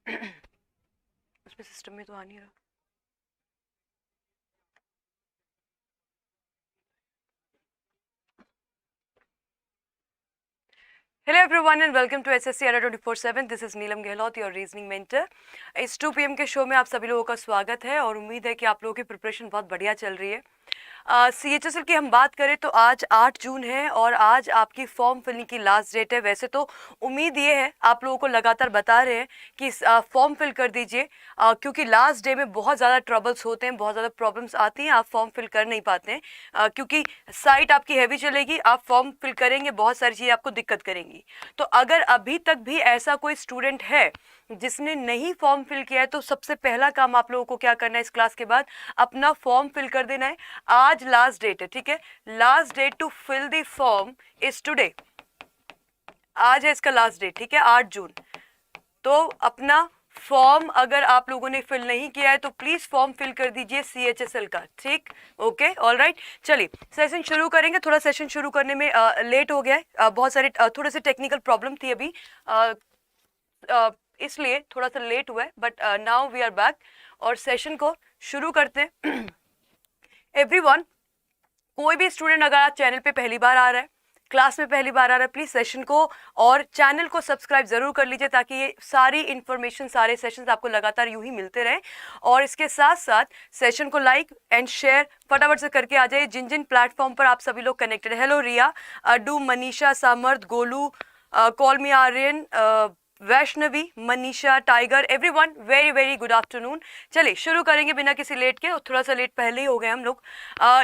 उसमें सिस्टम में तो आ नहीं रहा। Hello everyone and welcome to SSC Ada 24/7. This is Neelam Gehlot, your reasoning mentor. इस 2 PM के शो में आप सभी लोगों का स्वागत है और उम्मीद है कि आप लोगों की प्रिपरेशन बहुत बढ़िया चल रही है। CHSL की हम बात करें तो आज 8 जून है और आज आपकी फॉर्म फिलिंग की लास्ट डेट है। वैसे तो उम्मीद ये है, आप लोगों को लगातार बता रहे हैं कि फॉर्म फिल कर दीजिए, क्योंकि लास्ट डे में बहुत ज़्यादा ट्रबल्स होते हैं, बहुत ज़्यादा प्रॉब्लम्स आती हैं, आप फॉर्म फिल कर नहीं पाते हैं, क्योंकि साइट आपकी हैवी चलेगी, आप फॉर्म फिल करेंगे, बहुत सारी चीज़ें आपको दिक्कत करेंगी। तो अगर अभी तक भी ऐसा कोई स्टूडेंट है जिसने नहीं फॉर्म फिल किया है, तो सबसे पहला काम आप लोगों को क्या करना है, इस क्लास के बाद अपना फॉर्म फिल कर देना है। आज लास्ट डेट है, ठीक है। Last date to fill the form is today. आज है इसका लास्ट डेट, ठीक है, 8 जून। तो अपना फॉर्म अगर आप लोगों ने फिल नहीं किया है तो प्लीज फॉर्म फिल कर दीजिए CHSL का, ठीक, ओके, ऑल राइट। चलिए सेशन शुरू करेंगे। थोड़ा सेशन शुरू करने में लेट हो गया है, बहुत सारे थोड़े से टेक्निकल प्रॉब्लम थी अभी, इसलिए थोड़ा सा लेट हुआ है, but now we are back और सेशन को शुरू करते हैं। एवरीवन, कोई भी स्टूडेंट अगर आप चैनल पे पहली बार आ रहा है, क्लास में पहली बार आ रहा है, प्लीज सेशन को और चैनल को सब्सक्राइब जरूर कर लीजिए, ताकि ये सारी इंफॉर्मेशन, सारे सेशंस आपको लगातार यूं ही मिलते रहे। और इसके साथ साथ सेशन को लाइक एंड शेयर फटाफट से करके आ जाइए जिन जिन प्लेटफॉर्म पर आप सभी लोग कनेक्टेड है। हेलो रिया, Addu, Manisha, Samarth, Golu, call me Aryan, Vaishnavi, Manisha, Tiger, everyone very very good afternoon. चलिए शुरू करेंगे बिना किसी लेट के, और थोड़ा सा लेट पहले ही हो गए हम लोग।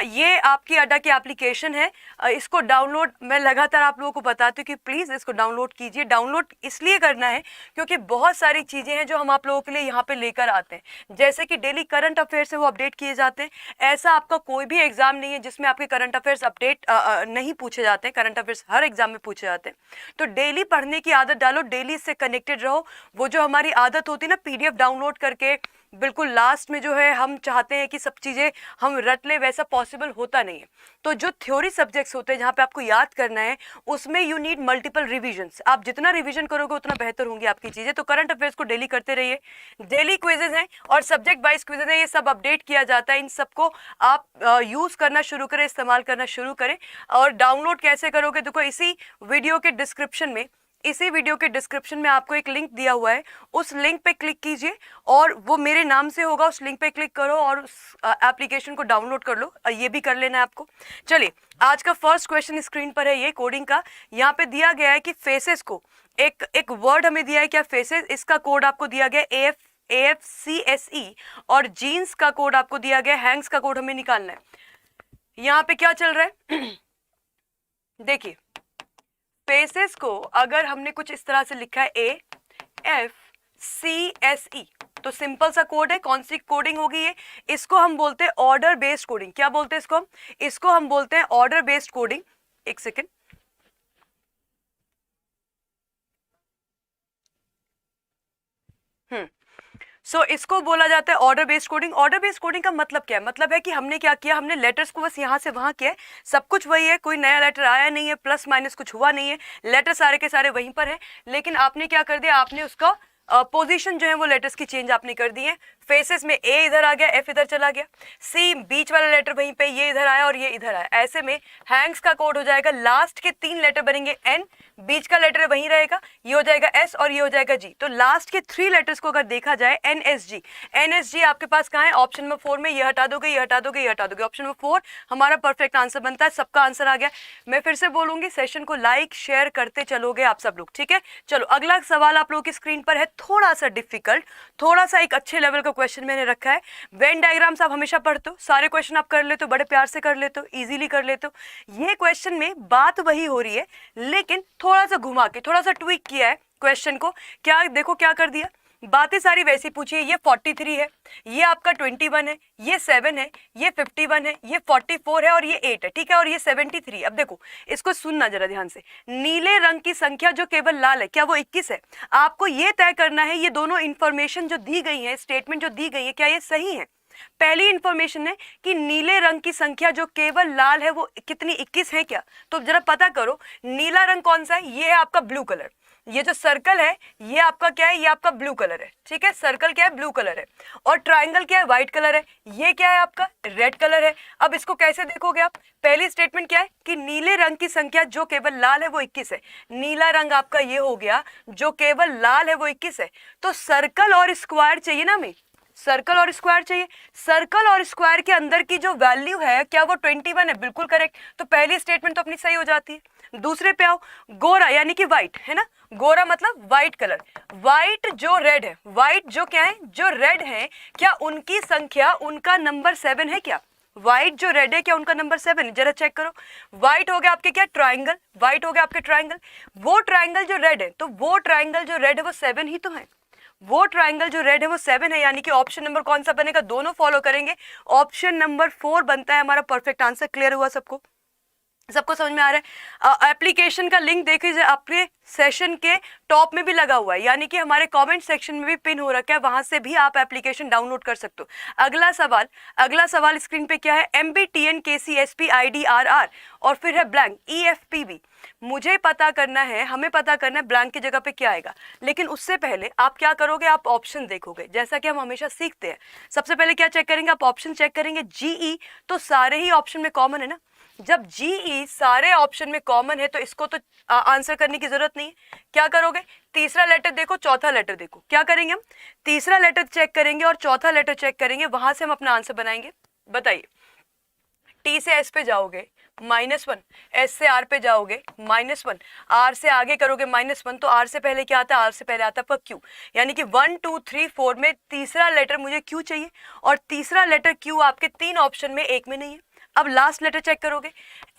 ये आपकी अड्डा की एप्लीकेशन है, इसको डाउनलोड मैं लगातार आप लोगों को बताती हूँ कि प्लीज़ इसको डाउनलोड कीजिए। डाउनलोड इसलिए करना है क्योंकि बहुत सारी चीज़ें हैं जो हम आप लोगों के लिए यहाँ पे लेकर आते हैं, जैसे कि डेली करंट अफेयर्स है वो अपडेट किए जाते हैं। ऐसा आपका कोई भी एग्जाम नहीं है जिसमें आपके करंट अफेयर्स अपडेट नहीं पूछे जाते हैं। करंट अफेयर्स हर एग्जाम में पूछे जाते हैं, तो डेली पढ़ने की आदत डालो, डेली से कनेक्टेड रहो। वो जो हमारी आदत होती है ना, PDF डाउनलोड करके बिल्कुल लास्ट में जो है हम चाहते हैं कि सब चीज़ें हम रट ले, वैसा पॉसिबल होता नहीं है। तो जो थ्योरी सब्जेक्ट्स होते हैं जहाँ पे आपको याद करना है, उसमें यू नीड मल्टीपल रिविजन्स। आप जितना रिवीजन करोगे उतना बेहतर होंगी आपकी चीज़ें। तो करंट अफेयर्स को डेली करते रहिए। डेली क्विजेज हैं और सब्जेक्ट वाइज क्विजेज हैं, ये सब अपडेट किया जाता है। इन सबको आप यूज़ करना शुरू करें, इस्तेमाल करना शुरू करें। और डाउनलोड कैसे करोगे, देखो इसी वीडियो के डिस्क्रिप्शन में आपको एक लिंक दिया हुआ है, उस लिंक पे क्लिक कीजिए और वो मेरे नाम से होगा। उस लिंक पे क्लिक करो और उस एप्लीकेशन को डाउनलोड कर लो। ये भी कर लेना है आपको। चलिए आज का फर्स्ट क्वेश्चन स्क्रीन पर है, ये कोडिंग का। यहाँ पे दिया गया है कि फेसेस को एक वर्ड हमें दिया है, क्या फेसेस, इसका कोड आपको दिया गया AFCSE और जीन्स का कोड आपको दिया गया, हैंग्स का कोड हमें निकालना है। यहाँ पे क्या चल रहा है देखिए, फेसेस को अगर हमने कुछ इस तरह से लिखा है AFCSE, तो सिंपल सा कोड है। कौन सी कोडिंग होगी ये? इसको हम बोलते हैं ऑर्डर बेस्ड कोडिंग। क्या बोलते हैं इसको हम बोलते हैं ऑर्डर बेस्ड कोडिंग। एक सेकेंड, इसको बोला जाता है order based coding. Order based coding का मतलब क्या है? मतलब है कि हमने क्या किया, हमने लेटर्स को बस यहाँ से वहाँ किया है, सब कुछ वही है, कोई नया लेटर आया नहीं है, प्लस माइनस कुछ हुआ नहीं है, लेटर सारे के सारे वहीं पर है। लेकिन आपने क्या कर दिया, आपने उसका पोजीशन जो है वो लेटर्स की चेंज आपने कर दी है। फेसेस में A इधर आ गया, F इधर चला गया, C बीच वाला लेटर वहीं पे, ये इधर आया और ये इधर आया। ऐसे में हैंग्स का कोड हो जाएगा, लास्ट के 3 लेटर बनेंगे N, बीच का लेटर वहीं रहेगा, ये हो जाएगा S और ये हो जाएगा G। तो लास्ट के 3 लेटर्स को अगर देखा जाए NSG आपके पास कहाँ है? ऑप्शन नंबर 4 में। ये हटा दोगे, ये हटा दोगे, ये हटा दोगे, ऑप्शन नंबर 4 हमारा परफेक्ट आंसर बनता है। सबका आंसर आ गया। मैं फिर से बोलूंगी, सेशन को लाइक शेयर करते चलोगे आप सब लोग, ठीक है। चलो अगला सवाल आप लोगों की स्क्रीन पर है, थोड़ा सा डिफिकल्ट, थोड़ा सा एक अच्छे लेवल का क्वेश्चन मैंने रखा है। वेन डायग्राम्स आप हमेशा पढ़ते हो, सारे क्वेश्चन आप कर लेते हो, बड़े प्यार से कर लेते हो, इजीली कर लेते हो। ये क्वेश्चन में बात वही हो रही है, लेकिन थोड़ा सा घुमा के, थोड़ा सा ट्विक किया है क्वेश्चन को। क्या देखो क्या कर दिया, बातें सारी वैसी पूछी है। ये 43 है, ये आपका 21 है, ये 7 है, ये 51 है, ये 44 है और ये 8 है, ठीक है, और ये 73। अब देखो इसको सुनना जरा ध्यान से। नीले रंग की संख्या जो केवल लाल है, क्या वो 21 है? आपको ये तय करना है ये दोनों इंफॉर्मेशन जो दी गई है, स्टेटमेंट जो दी गई है, क्या ये सही है? पहली इंफॉर्मेशन है कि नीले रंग की संख्या जो केवल लाल है वो कितनी, 21 है क्या? तो जरा पता करो नीला रंग कौन सा है, ये है आपका ब्लू कलर। ये जो सर्कल है ये आपका क्या है, ये आपका ब्लू कलर है, ठीक है, सर्कल क्या है, ब्लू कलर है, और ट्राइंगल क्या है, व्हाइट कलर है, ये क्या है आपका, रेड कलर है। अब इसको कैसे देखोगे आप, पहली स्टेटमेंट क्या है कि नीले रंग की संख्या जो केवल लाल है वो 21 है, नीला रंग आपका ये हो गया, जो केवल लाल है वो 21 है। तो सर्कल और स्क्वायर चाहिए ना हमें, सर्कल और स्क्वायर चाहिए, सर्कल और स्क्वायर के अंदर की जो वैल्यू है क्या वो 21 है, बिल्कुल करेक्ट, तो पहली स्टेटमेंट तो अपनी सही हो जाती है। दूसरे पे आओ, गोरा यानी कि व्हाइट है ना, गोरा मतलब व्हाइट कलर, व्हाइट जो रेड है, व्हाइट जो क्या है, जो रेड है, क्या उनकी संख्या, उनका नंबर 7 है क्या, व्हाइट जो रेड है क्या उनका नंबर 7 है, जरा चेक करो, व्हाइट हो गया आपके क्या, ट्राइंगल, व्हाइट हो गया आपके ट्राइंगल, वो ट्राइंगल जो रेड है, तो वो ट्राइंगल जो रेड है वो 7 ही तो है, वो ट्राइंगल जो रेड है वो 7 है, यानी कि ऑप्शन नंबर कौन सा बनेगा, दोनों फॉलो करेंगे, ऑप्शन नंबर 4 बनता है हमारा परफेक्ट आंसर। क्लियर हुआ सबको, सबको समझ में आ रहा है। एप्लीकेशन का लिंक देख लीजिए, आपके सेशन के टॉप में भी लगा हुआ है, यानी कि हमारे कमेंट सेक्शन में भी पिन हो रखा है, वहां से भी आप एप्लीकेशन डाउनलोड कर सकते हो। अगला सवाल स्क्रीन पे क्या है, MBTNKCSPIDRR और फिर है ब्लैंक EFPB। मुझे पता करना है, हमें पता करना है ब्लैंक की जगह पे क्या आएगा, लेकिन उससे पहले आप क्या करोगे, आप ऑप्शन देखोगे, जैसा कि हम हमेशा सीखते हैं। सबसे पहले क्या चेक करेंगे, आप ऑप्शन चेक करेंगे, GE तो सारे ही ऑप्शन में कॉमन है ना, जब GE सारे ऑप्शन में कॉमन है तो इसको तो आंसर करने की जरूरत नहीं है। क्या करोगे, तीसरा लेटर देखो, चौथा लेटर देखो, क्या करेंगे हम, तीसरा लेटर चेक करेंगे और चौथा लेटर चेक करेंगे, वहां से हम अपना आंसर बनाएंगे। बताइए, T से S पे जाओगे -1, S से R पे जाओगे -1, R से आगे करोगे -1, तो R से पहले क्या आता है, R से पहले आता है Q, यानी कि 1 2 3 4 में तीसरा लेटर मुझे Q चाहिए, और तीसरा लेटर Q आपके 3 ऑप्शन में एक में नहीं है। अब लास्ट लेटर चेक करोगे,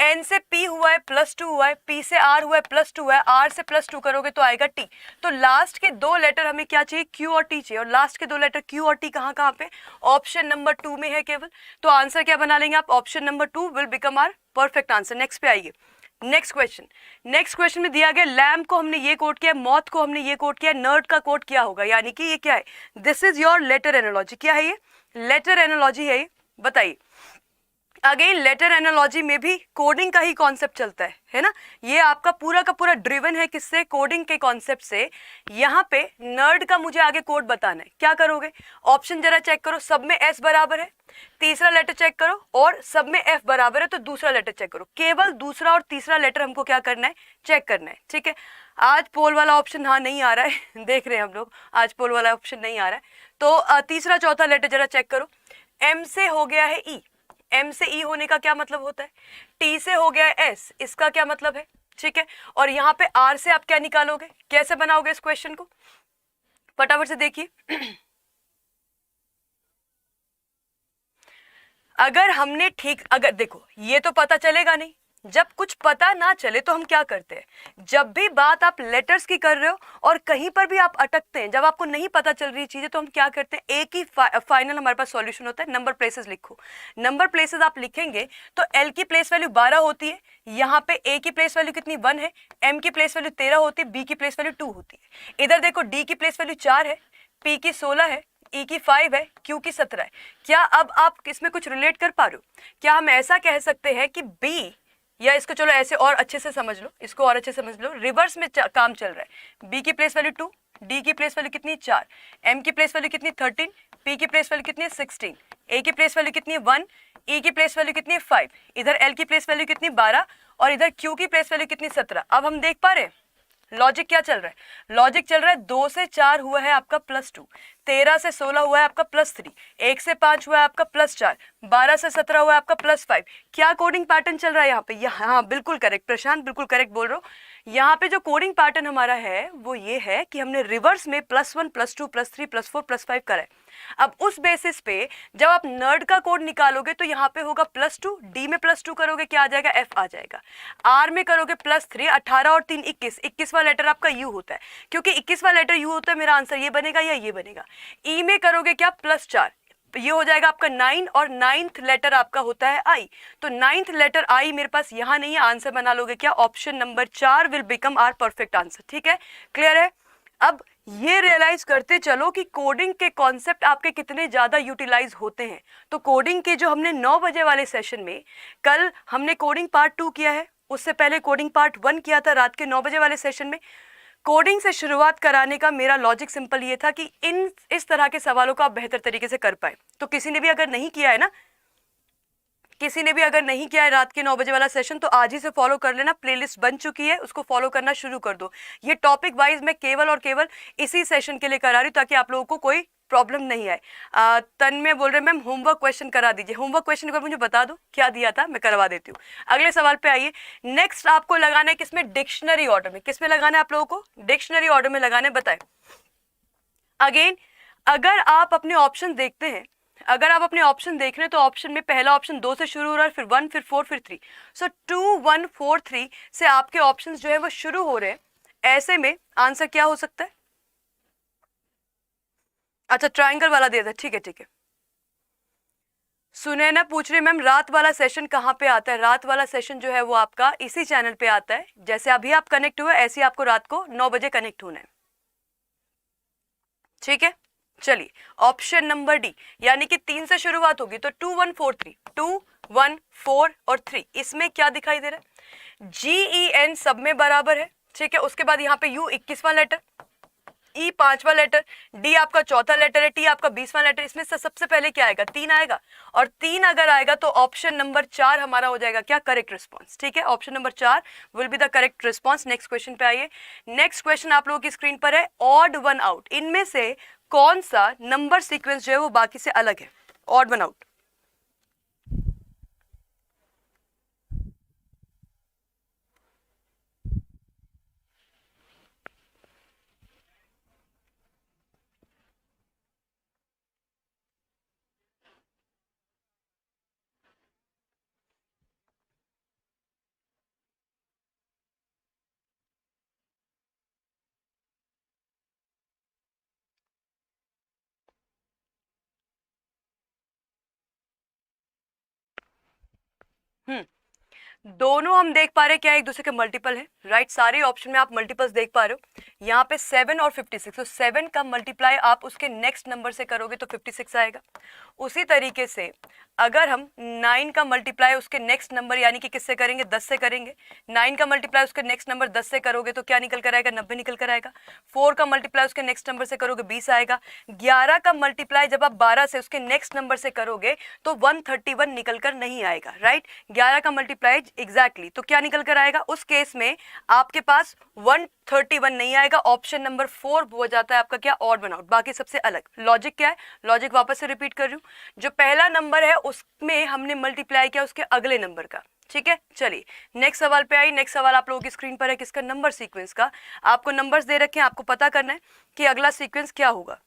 N से P हुआ है +2 हुआ है, P से R हुआ है +2 हुआ है, R से +2 करोगे तो आएगा T। तो लास्ट के 2 लेटर हमें क्या चाहिए, Q और T चाहिए, और लास्ट के 2 लेटर Q और T कहाँ पे, ऑप्शन नंबर 2 में है केवल। तो आंसर क्या बना लेंगे आप, option number 2 will become our perfect answer. Next पे आइए, नेक्स्ट क्वेश्चन में दिया गया, लैम्प को हमने ये कोड किया, मॉथ को हमने ये कोड किया, नर्ड का कोड क्या होगा, यानी कि ये क्या है, this is your letter analogy. क्या है ये, लेटर एनालॉजी है ये। बताइए, अगेन लेटर एनालॉजी में भी कोडिंग का ही कॉन्सेप्ट चलता है ना, ये आपका पूरा का पूरा ड्रिवन है किससे, कोडिंग के कॉन्सेप्ट से। यहाँ पे नर्ड का मुझे आगे कोड बताना है, क्या करोगे, ऑप्शन जरा चेक करो, सब में S बराबर है, तीसरा लेटर चेक करो, और सब में F बराबर है तो दूसरा लेटर चेक करो, केवल दूसरा और तीसरा लेटर हमको क्या करना है, चेक करना है, ठीक है। आज पोल वाला ऑप्शन हाँ नहीं आ रहा है देख रहे हैं हम लोग, आज पोल वाला ऑप्शन नहीं आ रहा है, तो तीसरा चौथा लेटर जरा चेक करो। M से हो गया है E, M से E होने का क्या मतलब होता है, T से हो गया है S, इसका क्या मतलब है, ठीक है। और यहाँ पे R से आप क्या निकालोगे, कैसे बनाओगे इस क्वेश्चन को, फटाफट से देखिए। अगर हमने ठीक, अगर देखो ये तो पता चलेगा नहीं, जब कुछ पता ना चले तो हम क्या करते हैं, जब भी बात आप लेटर्स की कर रहे हो और कहीं पर भी आप अटकते हैं, जब आपको नहीं पता चल रही चीजें, तो हम क्या करते हैं, एक ही फाइनल हमारे पास सॉल्यूशन होता है, नंबर प्लेसेस लिखो। नंबर प्लेसेस आप लिखेंगे तो L की प्लेस वैल्यू 12 होती है, यहाँ पे A की प्लेस वैल्यू कितनी 1 है, M की प्लेस वैल्यू 13 होती है, B की प्लेस वैल्यू 2 होती है, इधर देखो D की प्लेस वैल्यू 4 है, P की 16 है, E की 5 है, Q की 17 है। क्या अब आप इसमें कुछ रिलेट कर पा रहे हो, क्या हम ऐसा कह सकते हैं कि B, या इसको चलो ऐसे और अच्छे से समझ लो, इसको और अच्छे से समझ लो, रिवर्स में काम चल रहा है, B की प्लेस वैल्यू 2, D की प्लेस वैल्यू कितनी 4, M की प्लेस वैल्यू कितनी 13, P की प्लेस वैल्यू कितनी 16, A की प्लेस वैल्यू कितनी 1, E की प्लेस वैल्यू कितनी 5, इधर L की प्लेस वैल्यू कितनी 12, और इधर Q की प्लेस वैल्यू कितनी 17। अब हम देख पा रहे हैं लॉजिक क्या चल रहा है, लॉजिक चल रहा है 2 से 4 हुआ है आपका +2, 13 से 16 हुआ है आपका +3, 1 से 5 हुआ है आपका +4, 12 से 17 हुआ है आपका +5। क्या कोडिंग पैटर्न चल रहा है यहाँ पे, हाँ बिल्कुल करेक्ट प्रशांत, बिल्कुल करेक्ट बोल रहे हो। यहाँ पे जो कोडिंग पैटर्न हमारा है वो ये है कि हमने रिवर्स में +1 +2 +3 +4 +5 करा है। अब उस बेसिस पे जब आप नर्ड का कोड निकालोगे तो यहाँ पे होगा +2, D में +2 करोगे क्या आ जाएगा, F आ जाएगा, R में करोगे +3, 18 और 3 21, 21वां लेटर आपका U होता है, क्योंकि 21वां लेटर U होता है, मेरा आंसर ये बनेगा या ये बनेगा। E में करोगे क्या +4, ये हो जाएगा आपका 9, और 9th लेटर आपका होता है I, तो 9th लेटर I मेरे पास यहाँ नहीं है, आंसर बना लोगे क्या, option number 4 will become our perfect answer. ठीक है, क्लियर है। अब ये रियलाइज करते चलो कि कोडिंग के कॉन्सेप्ट आपके कितने ज़्यादा यूटिलाइज होते हैं। तो कोडिंग के जो हमने 9 बजे वाले सेशन में, कल हमने कोडिंग पार्ट 2 किया है, उससे पहले कोडिंग पार्ट 1 किया था रात के 9 बजे वाले सेशन में। कोडिंग से शुरुआत कराने का मेरा लॉजिक सिंपल ये था कि इस तरह के सवालों को आप बेहतर तरीके से कर पाए। तो किसी ने भी अगर नहीं किया है ना, किसी ने भी अगर नहीं किया है रात के 9 बजे वाला सेशन, तो आज ही से फॉलो कर लेना। प्लेलिस्ट बन चुकी है, उसको फॉलो करना शुरू कर दो। ये टॉपिक वाइज मैं केवल और केवल इसी सेशन के लिए करा रही हूँ ताकि आप लोगों को कोई प्रॉब्लम नहीं आए। तन्मय बोल रहे मैम होमवर्क क्वेश्चन करा दीजिए। होमवर्क क्वेश्चन अगर मुझे बता दो क्या दिया था, मैं करवा देती हूँ। अगले सवाल पे आइए। नेक्स्ट आपको लगाना है किसमें, डिक्शनरी ऑर्डर में। किसमें लगाना है आप लोगों को, डिक्शनरी ऑर्डर में लगाना है। बताए अगेन, अगर आप अपने ऑप्शन देखते हैं, अगर आप अपने ऑप्शन देख रहे हैं तो ऑप्शन में पहला ऑप्शन 2 से शुरू हो रहा है, फिर 1, फिर 4, फिर 3। सो 2, 1, 4, 3 से आपके ऑप्शंस जो है वो शुरू हो रहे हैं। ऐसे में आंसर क्या हो सकता है? अच्छा, ट्रायंगल वाला दिया था, ठीक है ठीक है। सुनैना पूछ रही मैम रात वाला सेशन कहाँ पे आता है? रात वाला सेशन जो है वो आपका इसी चैनल पे आता है। जैसे अभी आप कनेक्ट हुए ऐसे आपको रात को 9 बजे कनेक्ट होना है, ठीक है। चलिए ऑप्शन नंबर डी, यानी कि 3 से शुरुआत होगी तो 2, 1, 4, 3, 2, 1, 4 और 3। इसमें क्या दिखाई दे रहा है, GEN सब में बराबर है, ठीक है। उसके बाद यहाँ पे U 21वां लेटर, E 5वां लेटर, D आपका चौथा लेटर है, T आपका 20वां लेटर। इसमें से सबसे पहले क्या आएगा, 3 आएगा। और 3 अगर आएगा तो ऑप्शन नंबर 4 हमारा हो जाएगा क्या, करेक्ट रिस्पॉन्स, ठीक है। Option number 4 will be the correct response. Next question पे आइए। नेक्स्ट क्वेश्चन आप लोगों की स्क्रीन पर है, ऑड वन आउट। इनमें से कौन सा नंबर सीक्वेंस जो है वो बाकी से अलग है? Odd one out. दोनों हम देख पा रहे हैं क्या एक दूसरे के मल्टीपल है, राइट। सारे ऑप्शन में आप मल्टीपल्स देख पा रहे हो। यहाँ पे 7 और 56, तो 7 का मल्टीप्लाई आप उसके नेक्स्ट नंबर से करोगे तो 56 आएगा। उसी तरीके से अगर हम 9 का मल्टीप्लाई उसके नेक्स्ट नंबर यानी कि किससे करेंगे, 10 से करेंगे। 9 का मल्टीप्लाई उसके नेक्स्ट नंबर 10 से करोगे तो क्या निकल कर आएगा, 90 निकल कर आएगा। 4 का मल्टीप्लाई उसके नेक्स्ट नंबर से करोगे 20 आएगा। 11 का मल्टीप्लाई जब आप 12 से उसके नेक्स्ट नंबर से करोगे तो 131 निकल कर नहीं आएगा, राइट। 11 का मल्टीप्लाई एग्जैक्टली तो क्या निकल कर आएगा, उस केस में आपके पास 131 नहीं आएगा। ऑप्शन नंबर 4 हो जाता है आपका क्या, ऑड वन आउट। बाकी सबसे अलग। लॉजिक क्या है, लॉजिक वापस से रिपीट कर रही हूँ। जो पहला नंबर है उसमें हमने मल्टीप्लाई किया उसके अगले नंबर का, ठीक है। चलिए नेक्स्ट सवाल पे आई। नेक्स्ट सवाल आप लोगों की स्क्रीन पर है, किसका, नंबर सीक्वेंस का। आपको नंबर्स दे रखे हैं, आपको पता करना है कि अगला सीक्वेंस क्या होगा।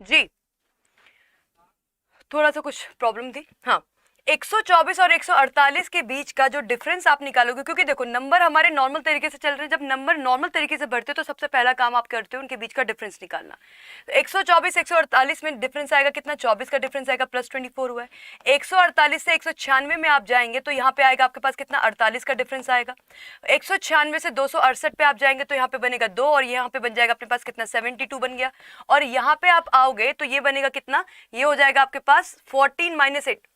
जी थोड़ा सा कुछ प्रॉब्लम थी, हाँ। 124 और 148 के बीच का जो डिफरेंस आप निकालोगे, क्योंकि देखो नंबर हमारे नॉर्मल तरीके से चल रहे हैं, जब नंबर नॉर्मल तरीके से बढ़ते हैं तो सबसे पहला काम आप करते हो उनके बीच का डिफरेंस निकालना। तो 124 148 में डिफरेंस आएगा कितना, 24 का डिफरेंस आएगा, प्लस 24 हुआ है। 148 से 196 में आप जाएंगे तो यहाँ पे आएगा आपके पास कितना, 48 का डिफरेंस आएगा। 196 से 268 पे आप जाएंगे तो यहाँ पे बनेगा 2, और यहाँ पे बन जाएगा अपने पास कितना, 72 बन गया। और यहाँ पे आप आओगे तो ये बनेगा कितना, ये हो जाएगा आपके पास 14 माइनस 8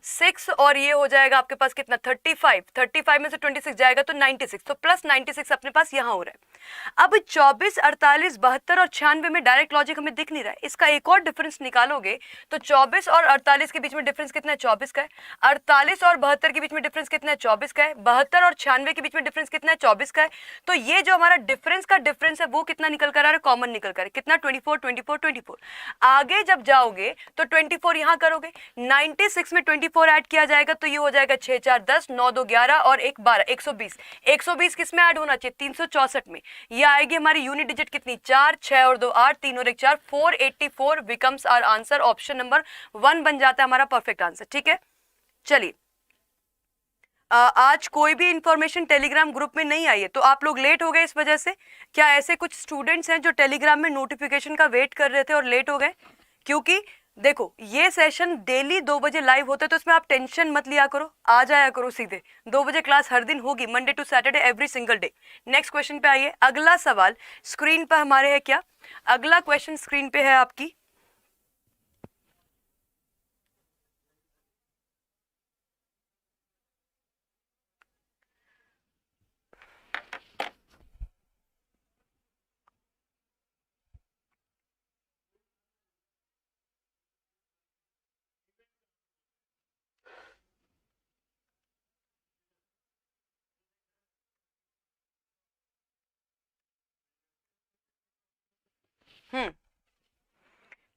6, और ये हो जाएगा आपके पास कितना, 35 में से 26 जाएगा तो 96, तो प्लस 96 अपने पास यहाँ हो रहा है। अब 24 48 72 और 96 में डायरेक्ट लॉजिक हमें दिख नहीं रहा है, इसका एक और डिफरेंस निकालोगे तो 24 और 48 के बीच में डिफरेंस कितना है, 24 का है। 48 और 72 के बीच में डिफरेंस कितना है, 24 का है। 72 और 96 के बीच में डिफरेंस कितना है, 24 का है। तो ये जो हमारा डिफरेंस का डिफरेंस है वो कितना निकल कर आ रहा है, कॉमन निकल कर, कितना, 24। आगे जब जाओगे तो 24 यहाँ करोगे, 96 में 24 ऐड किया जाएगा तो ये हो जाएगा 6 4 10 9 2 11 और 1 12, 120। 120 किस में ऐड होना चाहिए, 364 में। ये आएगी हमारी यूनिट डिजिट कितनी, 4, 6 और 2 8, 3 और 1 4, 484 becomes our answer. Option number 1 बन जाता है हमारा परफेक्ट आंसर। ठीक है, चलिए आज कोई भी इंफॉर्मेशन टेलीग्राम ग्रुप में नहीं आई है तो आप लोग लेट हो गए इस वजह से। क्या ऐसे कुछ स्टूडेंट्स हैं जो टेलीग्राम में नोटिफिकेशन का वेट कर रहे थे और लेट हो गए? क्योंकि देखो ये सेशन डेली 2 बजे लाइव होता है तो इसमें आप टेंशन मत लिया करो, आ जाया करो सीधे। 2 बजे क्लास हर दिन होगी, Monday to Saturday every single day. Next question पे आइए। अगला सवाल स्क्रीन पर हमारे है क्या, अगला क्वेश्चन स्क्रीन पे है आपकी।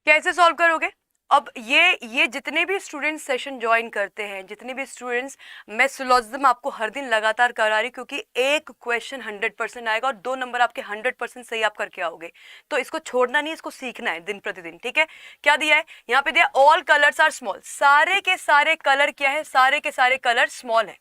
कैसे सॉल्व करोगे? अब ये जितने भी स्टूडेंट्स सेशन ज्वाइन करते हैं, जितने भी स्टूडेंट्स, मैं सिलोजिज्म आपको हर दिन लगातार करा रही, क्योंकि एक क्वेश्चन 100% आएगा और 2 नंबर आपके 100% सही आप करके आओगे। तो इसको छोड़ना नहीं, इसको सीखना है दिन प्रतिदिन। ठीक है, क्या दिया है यहाँ पे, दिया ऑल कलर्स आर स्मॉल। सारे के सारे कलर क्या है, सारे के सारे कलर स्मॉल है।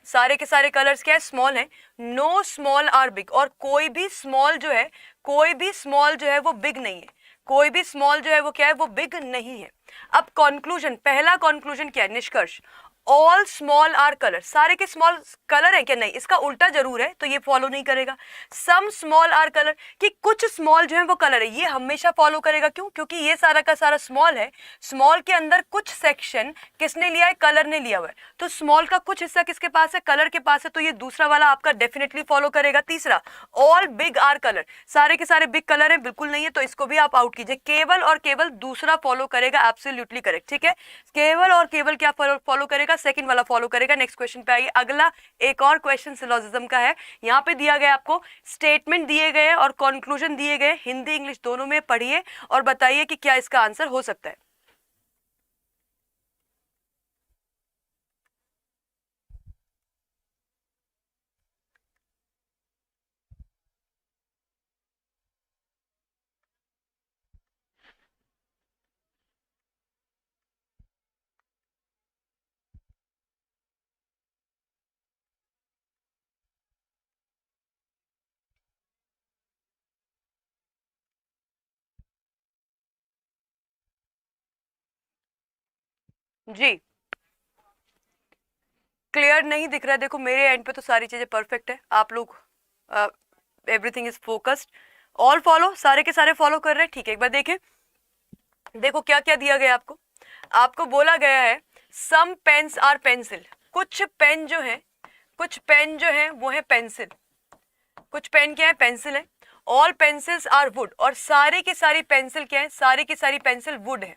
सारे के सारे कलर्स क्या है, स्मॉल है। नो स्मॉल आर बिग, और कोई भी स्मॉल जो है, कोई भी स्मॉल जो है वो बिग नहीं है। कोई भी स्मॉल जो है वो क्या है, वो बिग नहीं है। अब कंक्लूजन, पहला कंक्लूजन क्या है, निष्कर्ष, ऑल स्मॉल आर कलर। सारे के स्मॉल कलर है क्या, नहीं, इसका उल्टा जरूर है तो ये फॉलो नहीं करेगा। सम स्मॉल आर कलर, कि कुछ स्मॉल जो है वो कलर है, ये हमेशा फॉलो करेगा। क्यों? क्योंकि ये सारा का सारा स्मॉल है। स्मॉल के अंदर कुछ सेक्शन किसने लिया है, कलर ने लिया हुआ है। तो स्मॉल का कुछ हिस्सा किसके पास है, कलर के पास है, तो ये दूसरा वाला आपका डेफिनेटली फॉलो करेगा। तीसरा, ऑल बिग आर कलर, सारे के सारे बिग कलर है, बिल्कुल नहीं है, तो इसको भी आप आउट कीजिए। केवल और केवल दूसरा फॉलो करेगा, एब्सोल्युटली करेक्ट। ठीक है, केवल और केवल क्या फॉलो करेगा, सेकंड वाला फॉलो करेगा। नेक्स्ट क्वेश्चन पे आइए। अगला एक और क्वेश्चन सिलोजिज्म का है। यहाँ पे दिया गया आपको स्टेटमेंट दिए गए और कंक्लूजन दिए गए, हिंदी इंग्लिश दोनों में पढ़िए और बताइए कि क्या इसका आंसर हो सकता है। जी, क्लियर नहीं दिख रहा है? देखो मेरे एंड पे तो सारी चीजें परफेक्ट है, आप लोग everything is focused, all follow, सारे के सारे फॉलो कर रहे हैं। ठीक है, एक बार देखें, देखो क्या क्या दिया गया आपको। आपको बोला गया है सम पेन्स आर पेंसिल, कुछ पेन जो है, कुछ पेन जो है वो है पेंसिल, कुछ पेन क्या है, पेंसिल है। ऑल पेंसिल्स आर वुड, और सारी की सारी पेंसिल क्या है, सारी की सारी पेंसिल वुड है।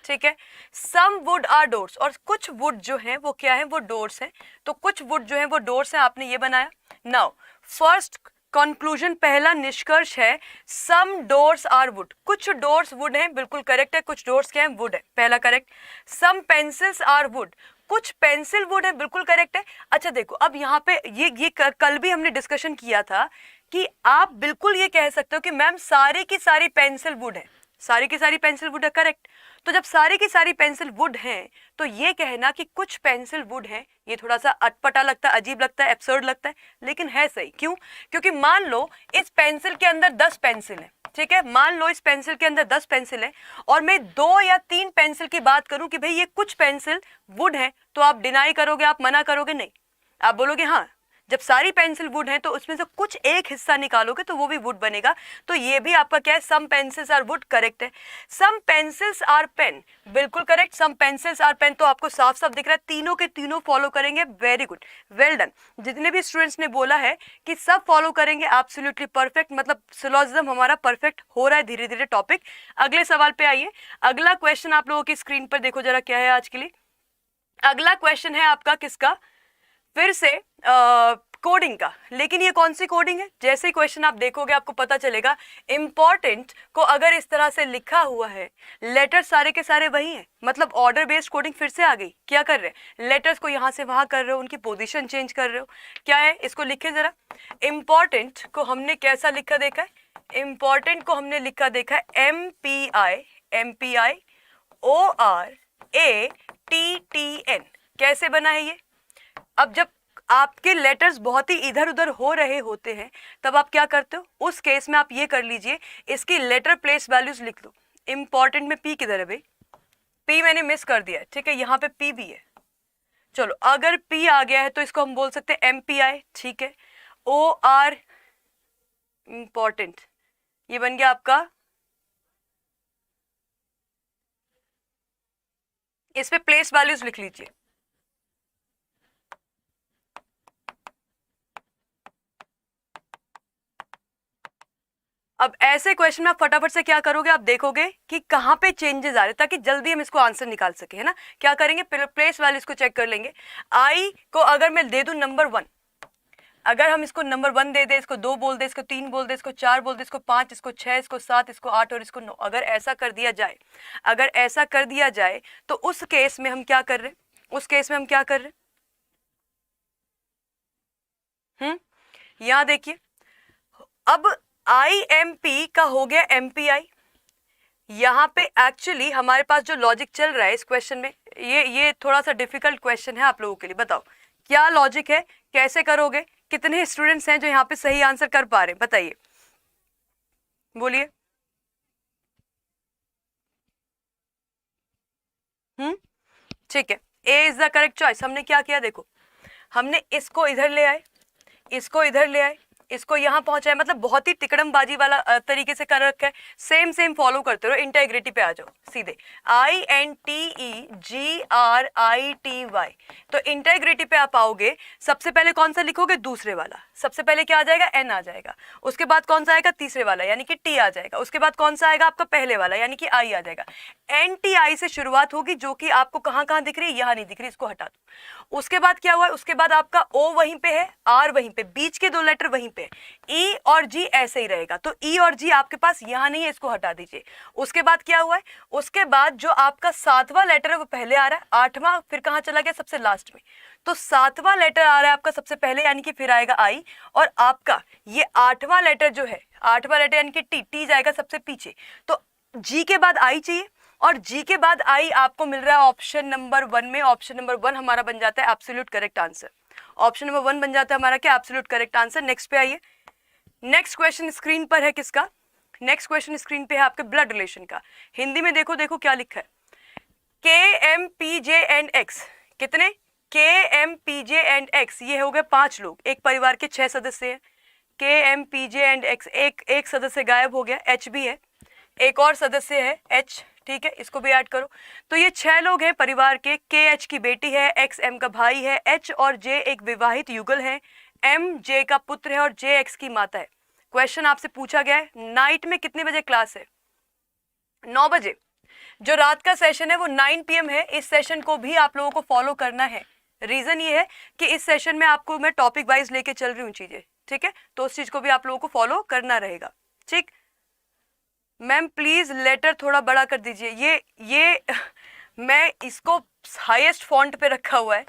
ठीक है, सम वुड आर डोर्स, और कुछ वुड जो है वो क्या है, वो डोर्स है। तो कुछ वुड जो है वो डोर्स है, आपने ये बनाया। नाउ फर्स्ट कंक्लूजन, पहला निष्कर्ष है सम डोर्स आर वुड, कुछ डोर्स वुड हैं, बिल्कुल करेक्ट है। कुछ डोर्स क्या है, वुड है, पहला correct. Some pencils are wood, कुछ पेंसिल वुड है, बिल्कुल करेक्ट है। अच्छा देखो, अब यहाँ पे ये कल भी हमने डिस्कशन किया था कि आप बिल्कुल ये कह सकते हो कि मैम सारी की सारी पेंसिल वुड है, सारी की सारी पेंसिल वुड है, करेक्ट। तो जब सारी की सारी पेंसिल वुड हैं तो ये कहना कि कुछ पेंसिल वुड हैं, ये थोड़ा सा अटपटा लगता है, अजीब लगता है, एब्सर्ड लगता है, लेकिन है सही। क्यों? क्योंकि मान लो इस पेंसिल के अंदर 10 पेंसिल है, ठीक है, मान लो इस पेंसिल के अंदर 10 पेंसिल है और मैं 2 या 3 पेंसिल की बात करूं कि भाई ये कुछ पेंसिल वुड है, तो आप डिनाई करोगे, आप मना करोगे? नहीं, आप बोलोगे हाँ, जब सारी पेंसिल वुड है तो उसमें से कुछ एक हिस्सा निकालोगे तो वो भी वुड बनेगा। तो ये भी आपका क्या है, some pencils are wood, correct है। सम पेंसिल्स आर पेन, बिल्कुल correct, some pencils are pen, तो आपको साफ साफ दिख रहा है तीनों के तीनों फॉलो करेंगे, वेरी गुड, वेल डन। जितने भी स्टूडेंट्स ने बोला है कि सब फॉलो करेंगे, एब्सोल्युटली परफेक्ट, मतलब सिलोजिज्म हमारा परफेक्ट हो रहा है धीरे धीरे टॉपिक। अगले सवाल पे आइए। अगला क्वेश्चन आप लोगों की स्क्रीन पर देखो जरा, क्या है आज के लिए। अगला क्वेश्चन है आपका किसका, फिर से कोडिंग का, लेकिन ये कौन सी कोडिंग है? जैसे ही क्वेश्चन आप देखोगे आपको पता चलेगा। इंपॉर्टेंट को अगर इस तरह से लिखा हुआ है, लेटर सारे के सारे वही हैं, मतलब ऑर्डर बेस्ड कोडिंग फिर से आ गई। क्या कर रहे हैं, लेटर्स को यहां से वहां कर रहे हो, उनकी पोजीशन चेंज कर रहे हो। क्या है, इसको लिखे जरा। इंपॉर्टेंट को हमने कैसा लिखा देखा है? इंपॉर्टेंट को हमने लिखा देखा है MPI ORATTN। कैसे बना है ये? अब जब आपके लेटर्स बहुत ही इधर उधर हो रहे होते हैं तब आप क्या करते हो, उस केस में आप ये कर लीजिए, इसकी लेटर प्लेस वैल्यूज लिख लो। इंपॉर्टेंट में पी किधर है भाई? पी मैंने मिस कर दिया है, ठीक है, यहाँ पे पी भी है। चलो, अगर पी आ गया है तो इसको हम बोल सकते हैं MPI, ठीक है। OR इंपॉर्टेंट, ये बन गया आपका, इस पे प्लेस वैल्यूज लिख लीजिए। अब ऐसे क्वेश्चन में आप फटाफट से क्या करोगे, आप देखोगे कि कहां पे चेंजेस आ रहे, ताकि जल्दी हम इसको आंसर निकाल सके, है ना। क्या करेंगे, प्लेस वैल्यूज को चेक कर लेंगे। आई को अगर मैं दे दूं नंबर 1, अगर हम इसको नंबर 1 दे दे, इसको 2 बोल दे, इसको 3 बोल दे, इसको 4 बोल दे, इसको 5, इसको 6, इसको 7, इसको 8 और इसको 9, अगर ऐसा कर दिया जाए, अगर ऐसा कर दिया जाए तो उस केस में हम क्या कर रहे हैं, उस केस में हम क्या कर रहे हैं, यहां देखिए, अब IMP का हो गया MPI। यहाँ पे एक्चुअली हमारे पास जो लॉजिक चल रहा है इस क्वेश्चन में, ये थोड़ा सा डिफिकल्ट क्वेश्चन है आप लोगों के लिए। बताओ क्या लॉजिक है, कैसे करोगे? कितने स्टूडेंट्स हैं जो यहाँ पे सही आंसर कर पा रहे हैं, बताइए, बोलिए। ठीक है, A is the correct choice. हमने क्या किया, देखो, हमने इसको इधर ले आए, इसको इधर ले आए, इसको यहां पहुंचाए, मतलब बहुत ही तिकड़मबाजी वाला तरीके से कर रखा है। सेम फॉलो करते रहो, इंटेग्रिटी पे आ जाओ सीधे, INTEGRITY। तो इंटेग्रिटी पे आप आओगे, सबसे पहले कौन सा लिखोगे, दूसरे वाला। सबसे पहले क्या आ जाएगा, N आ जाएगा। उसके बाद कौन सा आएगा, तीसरे वाला यानी कि T आ जाएगा। उसके बाद कौन सा आएगा आपका, पहले वाला यानी कि I आ जाएगा। NTI से शुरुआत होगी, जो कि आपको कहां कहां दिख रही है, यहां नहीं दिख रही, इसको हटा दो। उसके बाद क्या हुआ, उसके बाद आपका O वहीं पे है, R वहीं पे, बीच के 2 लेटर वहीं पे, E और G ऐसे ही रहेगा। तो E और G आपके पास यहां नहीं है, इसको हटा दीजिए। उसके बाद क्या हुआ है, उसके बाद जो आपका 7वां लेटर है वो पहले आ रहा है, 8वां फिर कहां चला गया, सबसे लास्ट में। तो 7वां लेटर आ रहा है आपका सबसे पहले, यानी कि फिर आएगा I, और आपका ये 8वां लेटर जो है, 8वां लेटर यानी कि T जाएगा सबसे पीछे। तो G के बाद I चाहिए, और G के बाद I आपको मिल रहा है ऑप्शन नंबर 1 में। ऑप्शन नंबर 1 हमारा बन जाता है absolute correct answer. Option number 1 बन जाता है हमारा क्या, एब्सोल्यूट करेक्ट आंसर। नेक्स्ट पे आइए। नेक्स्ट क्वेश्चन स्क्रीन पर है किसका, नेक्स्ट क्वेश्चन स्क्रीन पे है आपके ब्लड रिलेशन का। हिंदी में देखो, देखो क्या लिखा है, KMPJ&X। कितने, KMPJ&X, ये हो गए 5 लोग, एक परिवार के 6 सदस्य हैं। KMPJ&X, एक सदस्य गायब हो गया, H भी है, एक और सदस्य है H, ठीक है, इसको भी ऐड करो। तो ये 6 लोग हैं परिवार के। KH की बेटी है, XM का भाई है, H और J एक विवाहित युगल है, M J का पुत्र है और J X की माता है। क्वेश्चन आपसे पूछा गया है, नाइट में कितने बजे क्लास है, 9 बजे। जो रात का सेशन है वो 9 PM है। इस सेशन को भी आप लोगों को फॉलो करना है। रीजन ये है कि इस सेशन में आपको मैं टॉपिक वाइज लेके चल रही हूँ चीजें, ठीक है, तो उस चीज को भी आप लोगों को फॉलो करना रहेगा, ठीक। मैम प्लीज लेटर थोड़ा बड़ा कर दीजिए, ये मैं इसको हाईएस्ट फॉन्ट पे रखा हुआ है।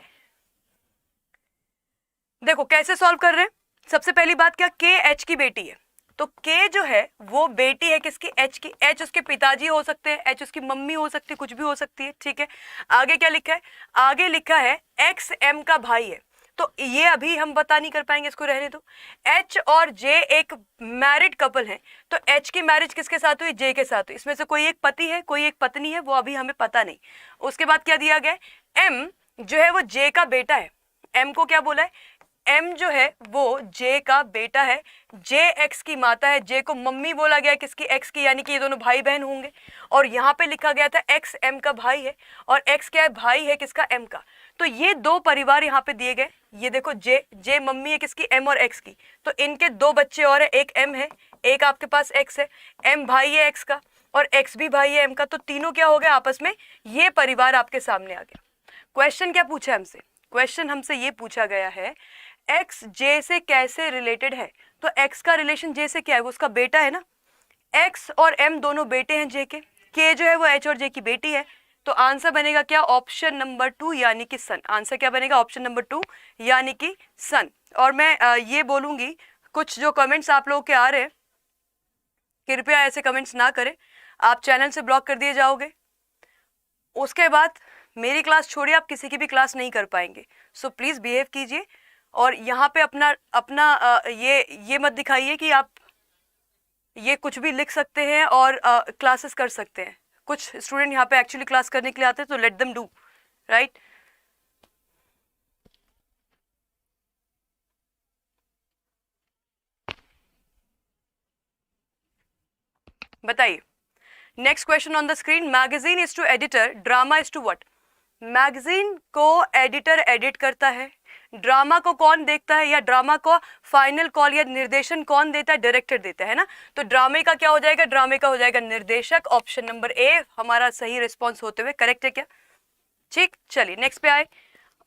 देखो कैसे सॉल्व कर रहे हैं। सबसे पहली बात क्या, KH की बेटी है, तो के जो है वो बेटी है किसकी, एच की। एच उसके पिताजी हो सकते हैं, एच उसकी मम्मी हो सकती है, कुछ भी हो सकती है, ठीक है। आगे क्या लिखा है, आगे लिखा है एक्स एम का भाई है, तो ये अभी हम पता नहीं कर पाएंगे, इसको रहने दो। एच और जे एक मैरिड कपल है, तो एच की मैरिज किसके साथ हुई, जे के साथ हुई। इसमें से कोई एक पति है, कोई एक पत्नी है, वो अभी हमें पता नहीं। उसके बाद क्या दिया गया, एम जो है वो जे का बेटा है। एम को क्या बोला है, एम जो है वो जे का बेटा है, जे एक्स की माता है, जे को मम्मी बोला गया किसकी, एक्स की, यानी कि ये दोनों भाई बहन होंगे। और यहाँ पे लिखा गया था एक्स एम का भाई है, और एक्स क्या है, भाई है किसका, एम का। तो ये दो परिवार यहाँ पे दिए गए, ये देखो जे मम्मी है किसकी, एम और एक्स की, तो इनके दो बच्चे और है, एक एम है, एक आपके पास एक्स है। एम भाई है एक्स का और एक्स भी भाई है एम का, तो तीनों क्या हो गए आपस में, ये परिवार आपके सामने आ गया। क्वेश्चन क्या पूछा है हमसे, क्वेश्चन हमसे ये पूछा गया है एक्स जे से कैसे रिलेटेड है। तो एक्स का रिलेशन जे से क्या है, वो उसका बेटा है ना। एक्स और एम दोनों बेटे हैं जे के जो है वो एच और जे की बेटी है। तो आंसर बनेगा क्या, ऑप्शन नंबर 2 यानी कि सन। आंसर क्या बनेगा, ऑप्शन नंबर 2 यानी कि सन। और मैं ये बोलूंगी, कुछ जो कमेंट्स आप लोगों के आ रहे हैं, कृपया ऐसे कमेंट्स ना करें, आप चैनल से ब्लॉक कर दिए जाओगे। उसके बाद मेरी क्लास छोड़िए, आप किसी की भी क्लास नहीं कर पाएंगे। सो प्लीज बिहेव कीजिए, और यहाँ पे अपना अपना ये मत दिखाइए कि आप ये कुछ भी लिख सकते हैं और क्लासेस कर सकते हैं। कुछ स्टूडेंट यहाँ पे एक्चुअली क्लास करने के लिए आते हैं, तो लेट देम डू, राइट। बताइए, next question on the screen, magazine is to editor, drama is to what. Magazine को एडिटर एडिट करता है, ड्रामा को कौन देखता है, या ड्रामा को फाइनल कॉल या निर्देशन कौन देता है, डायरेक्टर देता है ना। तो ड्रामे का क्या हो जाएगा, ड्रामे का हो जाएगा निर्देशक। ऑप्शन नंबर ए हमारा सही रिस्पॉन्स होते हुए करेक्ट है क्या, ठीक। चलिए नेक्स्ट पे आए,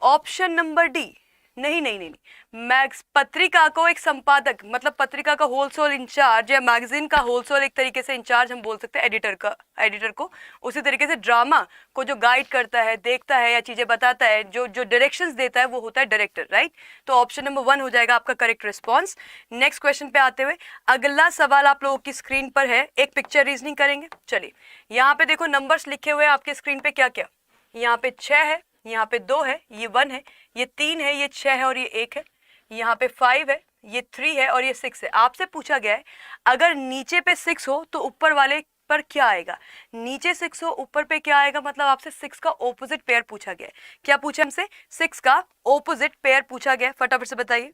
ऑप्शन नंबर डी, नहीं नहीं नहीं नहीं, मैग्स पत्रिका को एक संपादक, मतलब पत्रिका का होलसेल इंचार्ज या मैगजीन का होलसेल एक तरीके से इंचार्ज हम बोल सकते हैं एडिटर का, एडिटर को। उसी तरीके से ड्रामा को जो गाइड करता है, देखता है या चीजें बताता है, जो जो डायरेक्शंस देता है, वो होता है डायरेक्टर, राइट। तो ऑप्शन नंबर 1 हो जाएगा आपका करेक्ट रिस्पॉन्स। नेक्स्ट क्वेश्चन पे आते हुए, अगला सवाल आप लोगों की स्क्रीन पर है, एक पिक्चर रीजनिंग करेंगे। चलिए यहाँ पे देखो नंबर्स लिखे हुए हैं आपके स्क्रीन पे, क्या क्या, यहाँ पे 6 है, यहाँ पे 2 है, ये 1 है, ये 3 है, ये 6 है और ये 1 है, यहाँ पे 5 है, ये 3 है और ये 6 है। आपसे पूछा गया है अगर नीचे पे 6 हो तो ऊपर वाले पर क्या आएगा, नीचे 6 हो ऊपर पे क्या आएगा, मतलब आपसे 6 का ऑपोजिट पेयर पूछा गया है। क्या पूछा हमसे, 6 का ऑपोजिट पेयर पूछा गया है, फटाफट से बताइए।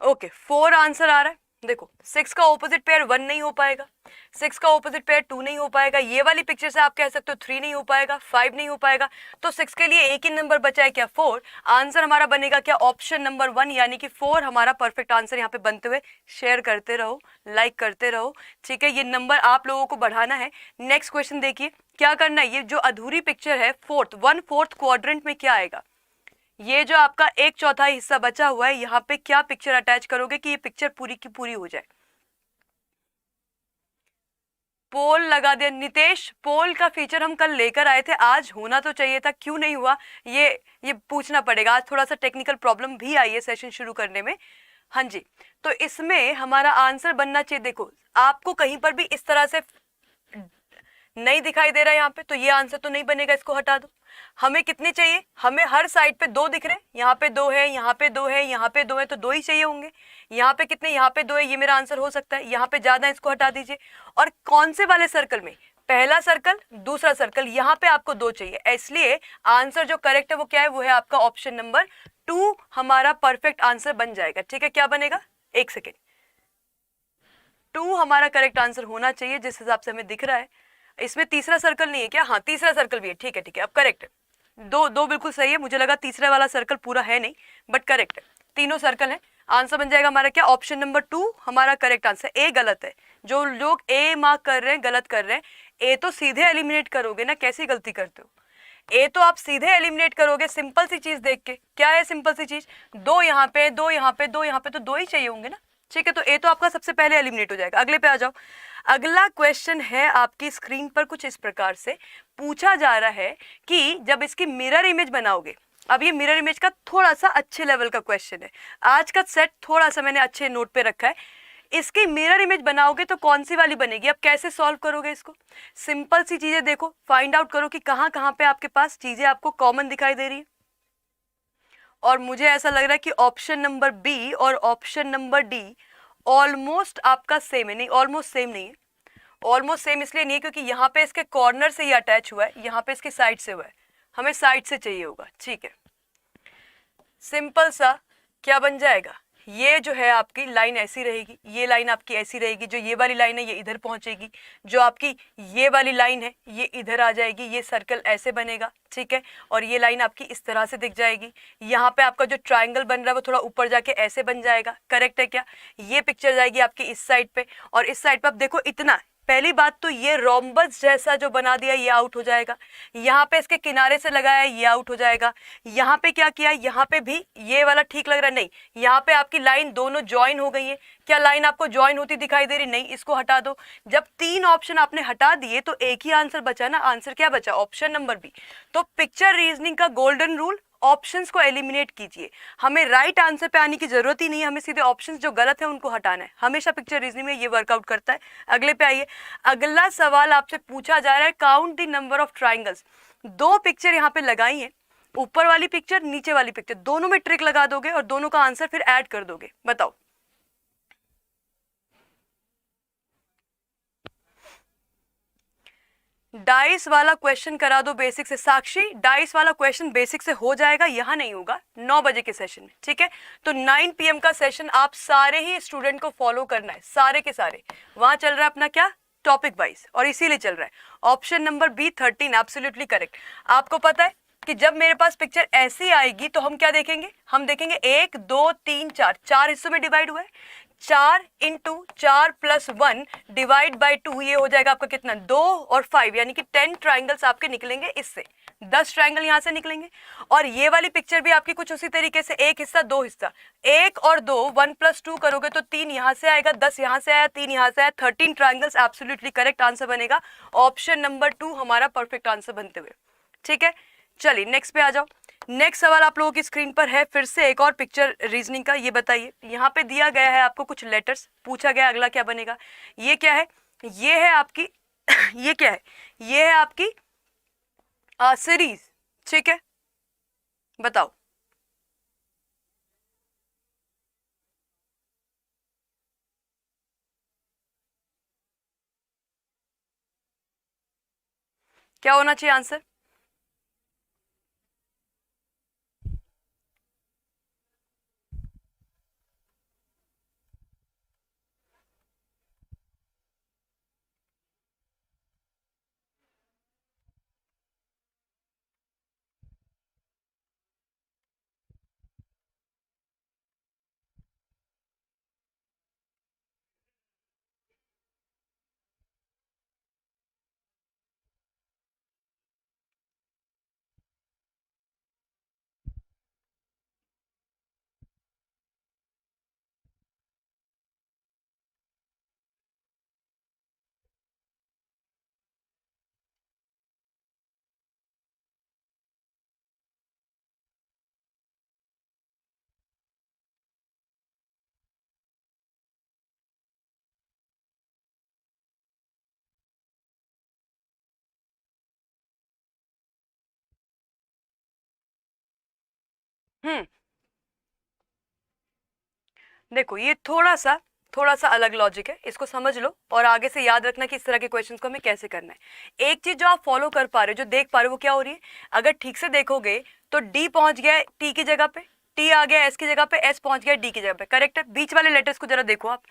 ओके 4 आंसर आ रहा है। देखो 6 का ऑपोजिट पेयर 1 नहीं हो पाएगा, 6 का ऑपोजिट पेयर 2 नहीं हो पाएगा, ये वाली पिक्चर से आप कह सकते हो 3 नहीं हो पाएगा, 5 नहीं हो पाएगा, तो 6 के लिए एक ही नंबर बचा है क्या, 4। आंसर हमारा बनेगा क्या, ऑप्शन नंबर 1 यानी कि 4 हमारा परफेक्ट आंसर यहाँ पे बनते हुए। शेयर करते रहो, लाइक करते रहो, ठीक है, ये नंबर आप लोगों को बढ़ाना है। नेक्स्ट क्वेश्चन देखिए क्या करना है, ये जो अधूरी पिक्चर है 1/4 क्वाड्रेंट में क्या आएगा, ये जो आपका 1/4 हिस्सा बचा हुआ है, यहाँ पे क्या पिक्चर अटैच करोगे कि ये पिक्चर पूरी की पूरी हो जाए। पोल लगा दिया नितेश, पोल का फीचर हम कल लेकर आए थे, आज होना तो चाहिए था, क्यों नहीं हुआ ये पूछना पड़ेगा। आज थोड़ा सा टेक्निकल प्रॉब्लम भी आई है सेशन शुरू करने में। हाँ जी, तो इसमें हमारा आंसर बनना चाहिए, देखो आपको कहीं पर भी इस तरह से नहीं दिखाई दे रहा है यहाँ पे, तो ये आंसर तो नहीं बनेगा, इसको हटा दो। हमें कितने चाहिए, हमें हर साइड पे 2 दिख रहे हैं, यहाँ पे 2 है, यहाँ पे 2 है, यहाँ पे 2 है, तो 2 ही चाहिए होंगे। यहाँ पे कितने, यहाँ पे 2 है, ये मेरा आंसर हो सकता है। यहाँ पे ज्यादा है, इसको हटा दीजिए। और कौन से वाले सर्कल में, पहला सर्कल दूसरा सर्कल, यहाँ पे आपको 2 चाहिए, इसलिए आंसर जो करेक्ट है वो क्या है, वो है आपका ऑप्शन नंबर 2 हमारा परफेक्ट आंसर बन जाएगा। ठीक है, क्या बनेगा, 1 सेकेंड, 2 हमारा करेक्ट आंसर होना चाहिए जिस हिसाब से हमें दिख रहा है। इसमें तीसरा सर्कल नहीं है क्या, हाँ तीसरा सर्कल भी है, ठीक है ठीक है, अब करेक्ट है। 2 बिल्कुल सही है, मुझे लगा तीसरा वाला सर्कल पूरा है नहीं, बट करेक्ट है, तीनों सर्कल है। आंसर बन जाएगा हमारा क्या, ऑप्शन नंबर 2 हमारा करेक्ट आंसर। ए गलत है, जो लोग ए मार्क कर रहे हैं गलत कर रहे हैं। ए तो सीधे एलिमिनेट करोगे ना, कैसी गलती करते हो, ए तो आप सीधे एलिमिनेट करोगे सिंपल सी चीज देख के। क्या है सिंपल सी चीज, दो यहाँ पे, दो यहाँ पे, दो यहाँ पे, तो दो ही चाहिए होंगे ना, ठीक है, तो ए तो आपका सबसे पहले एलिमिनेट हो जाएगा। अगले पे आ जाओ। अगला क्वेश्चन है आपकी स्क्रीन पर कुछ इस प्रकार से पूछा जा रहा है कि जब इसकी मिरर इमेज बनाओगे, अब ये मिरर इमेज का थोड़ा सा अच्छे लेवल का क्वेश्चन है, आज का सेट थोड़ा सा मैंने अच्छे नोट पे रखा है। इसकी मिरर इमेज बनाओगे तो कौन सी वाली बनेगी, अब कैसे सॉल्व करोगे इसको, सिंपल सी चीजें देखो, फाइंड आउट करो कि कहां कहां पे आपके पास चीजें आपको कॉमन दिखाई दे रही है। और मुझे ऐसा लग रहा है कि ऑप्शन नंबर बी और ऑप्शन नंबर डी ऑलमोस्ट आपका सेम है, नहीं ऑलमोस्ट सेम नहीं है, ऑलमोस्ट सेम इसलिए नहीं है क्योंकि यहाँ पे इसके कॉर्नर से ही अटैच हुआ है, यहाँ पे इसके साइड से हुआ है, हमें साइड से चाहिए होगा, ठीक है। सिंपल सा क्या बन जाएगा, ये जो है आपकी लाइन ऐसी रहेगी, ये लाइन आपकी ऐसी रहेगी, जो ये वाली लाइन है ये इधर पहुंचेगी, जो आपकी ये वाली लाइन है ये इधर आ जाएगी, ये सर्कल ऐसे बनेगा, ठीक है, और ये लाइन आपकी इस तरह से दिख जाएगी। यहाँ पे आपका जो ट्रायंगल बन रहा है वो थोड़ा ऊपर जाके ऐसे बन जाएगा, करेक्ट है क्या। ये पिक्चर जाएगी आपकी इस साइड पे, और इस साइड पे आप देखो इतना, पहली बात तो ये रोम्बस जैसा जो बना दिया ये आउट हो जाएगा, यहाँ पे इसके किनारे से लगाया ये आउट हो जाएगा, यहाँ पे क्या किया, यहाँ पे भी ये वाला ठीक लग रहा है, नहीं, यहाँ पे आपकी लाइन दोनों ज्वाइन हो गई है, क्या लाइन आपको ज्वाइन होती दिखाई दे रही, नहीं, इसको हटा दो। जब तीन ऑप्शन आपने हटा दिए तो एक ही आंसर बचा ना, आंसर क्या बचा, ऑप्शन नंबर बी। तो पिक्चर रीजनिंग का गोल्डन रूल, ऑप्शंस को एलिमिनेट कीजिए, हमें राइट आंसर पे आने की जरूरत ही नहीं है, हमें सीधे ऑप्शंस जो गलत है उनको हटाना है, हमेशा पिक्चर रीजनिंग में ये वर्कआउट करता है। अगले पे आइए, अगला सवाल आपसे पूछा जा रहा है count the number of triangles. दो पिक्चर यहाँ पे लगाई है, ऊपर वाली पिक्चर नीचे वाली पिक्चर, दोनों में ट्रिक लगा दोगे और दोनों का आंसर फिर ऐड कर दोगे, बताओ। डाइस वाला क्वेश्चन करा दो बेसिक से, साक्षी डाइस वाला क्वेश्चन बेसिक से हो जाएगा, यहां नहीं होगा, 9 बजे के सेशन में, ठीक है। तो 9 PM का सेशन आप सारे ही स्टूडेंट को फॉलो करना है, सारे के सारे, वहां चल रहा है अपना क्या टॉपिक वाइज, और इसीलिए चल रहा है। Option number B 13 absolutely correct. आपको पता है कि जब मेरे पास पिक्चर ऐसी आएगी तो हम क्या देखेंगे, हम देखेंगे 1 2 3 4, 4 हिस्सों में डिवाइड हुआ है, 4 इंटू 4 प्लस 1 डिवाइड बाई 2, ये हो जाएगा आपका कितना, 2 और 5, यानी कि 10 ट्राइंगल्स आपके निकलेंगे, इससे 10 ट्राइंगल यहां से निकलेंगे। और ये वाली पिक्चर भी आपकी कुछ उसी तरीके से, एक हिस्सा दो हिस्सा, 1 और 2, 1 प्लस 2 करोगे तो 3 यहां से आएगा, 10 यहां से आया, 3 यहां से आया, 13 ट्राइंगल्स एब्सोल्युटली करेक्ट आंसर बनेगा, ऑप्शन नंबर 2 हमारा परफेक्ट आंसर बनते हुए, ठीक है। चलिए नेक्स्ट पे आ जाओ। नेक्स्ट सवाल आप लोगों की स्क्रीन पर है, फिर से एक और पिक्चर रीजनिंग का, ये बताइए, यहाँ पे दिया गया है आपको कुछ लेटर्स, पूछा गया अगला क्या बनेगा, ये क्या है, ये है आपकी ये क्या है, ये है आपकी सीरीज, ठीक है, बताओ। क्या होना चाहिए आंसर, देखो ये थोड़ा सा अलग लॉजिक है, इसको समझ लो और आगे से याद रखना कि इस तरह के क्वेश्चंस को हमें कैसे करना है। एक चीज जो आप फॉलो कर पा रहे हो, जो देख पा रहे हो, वो क्या हो रही है, अगर ठीक से देखोगे तो डी पहुंच गया टी की जगह पे, टी आ गया एस की जगह पे, एस पहुंच गया डी की जगह पे, करेक्ट है। बीच वाले लेटर्स को जरा देखो आप,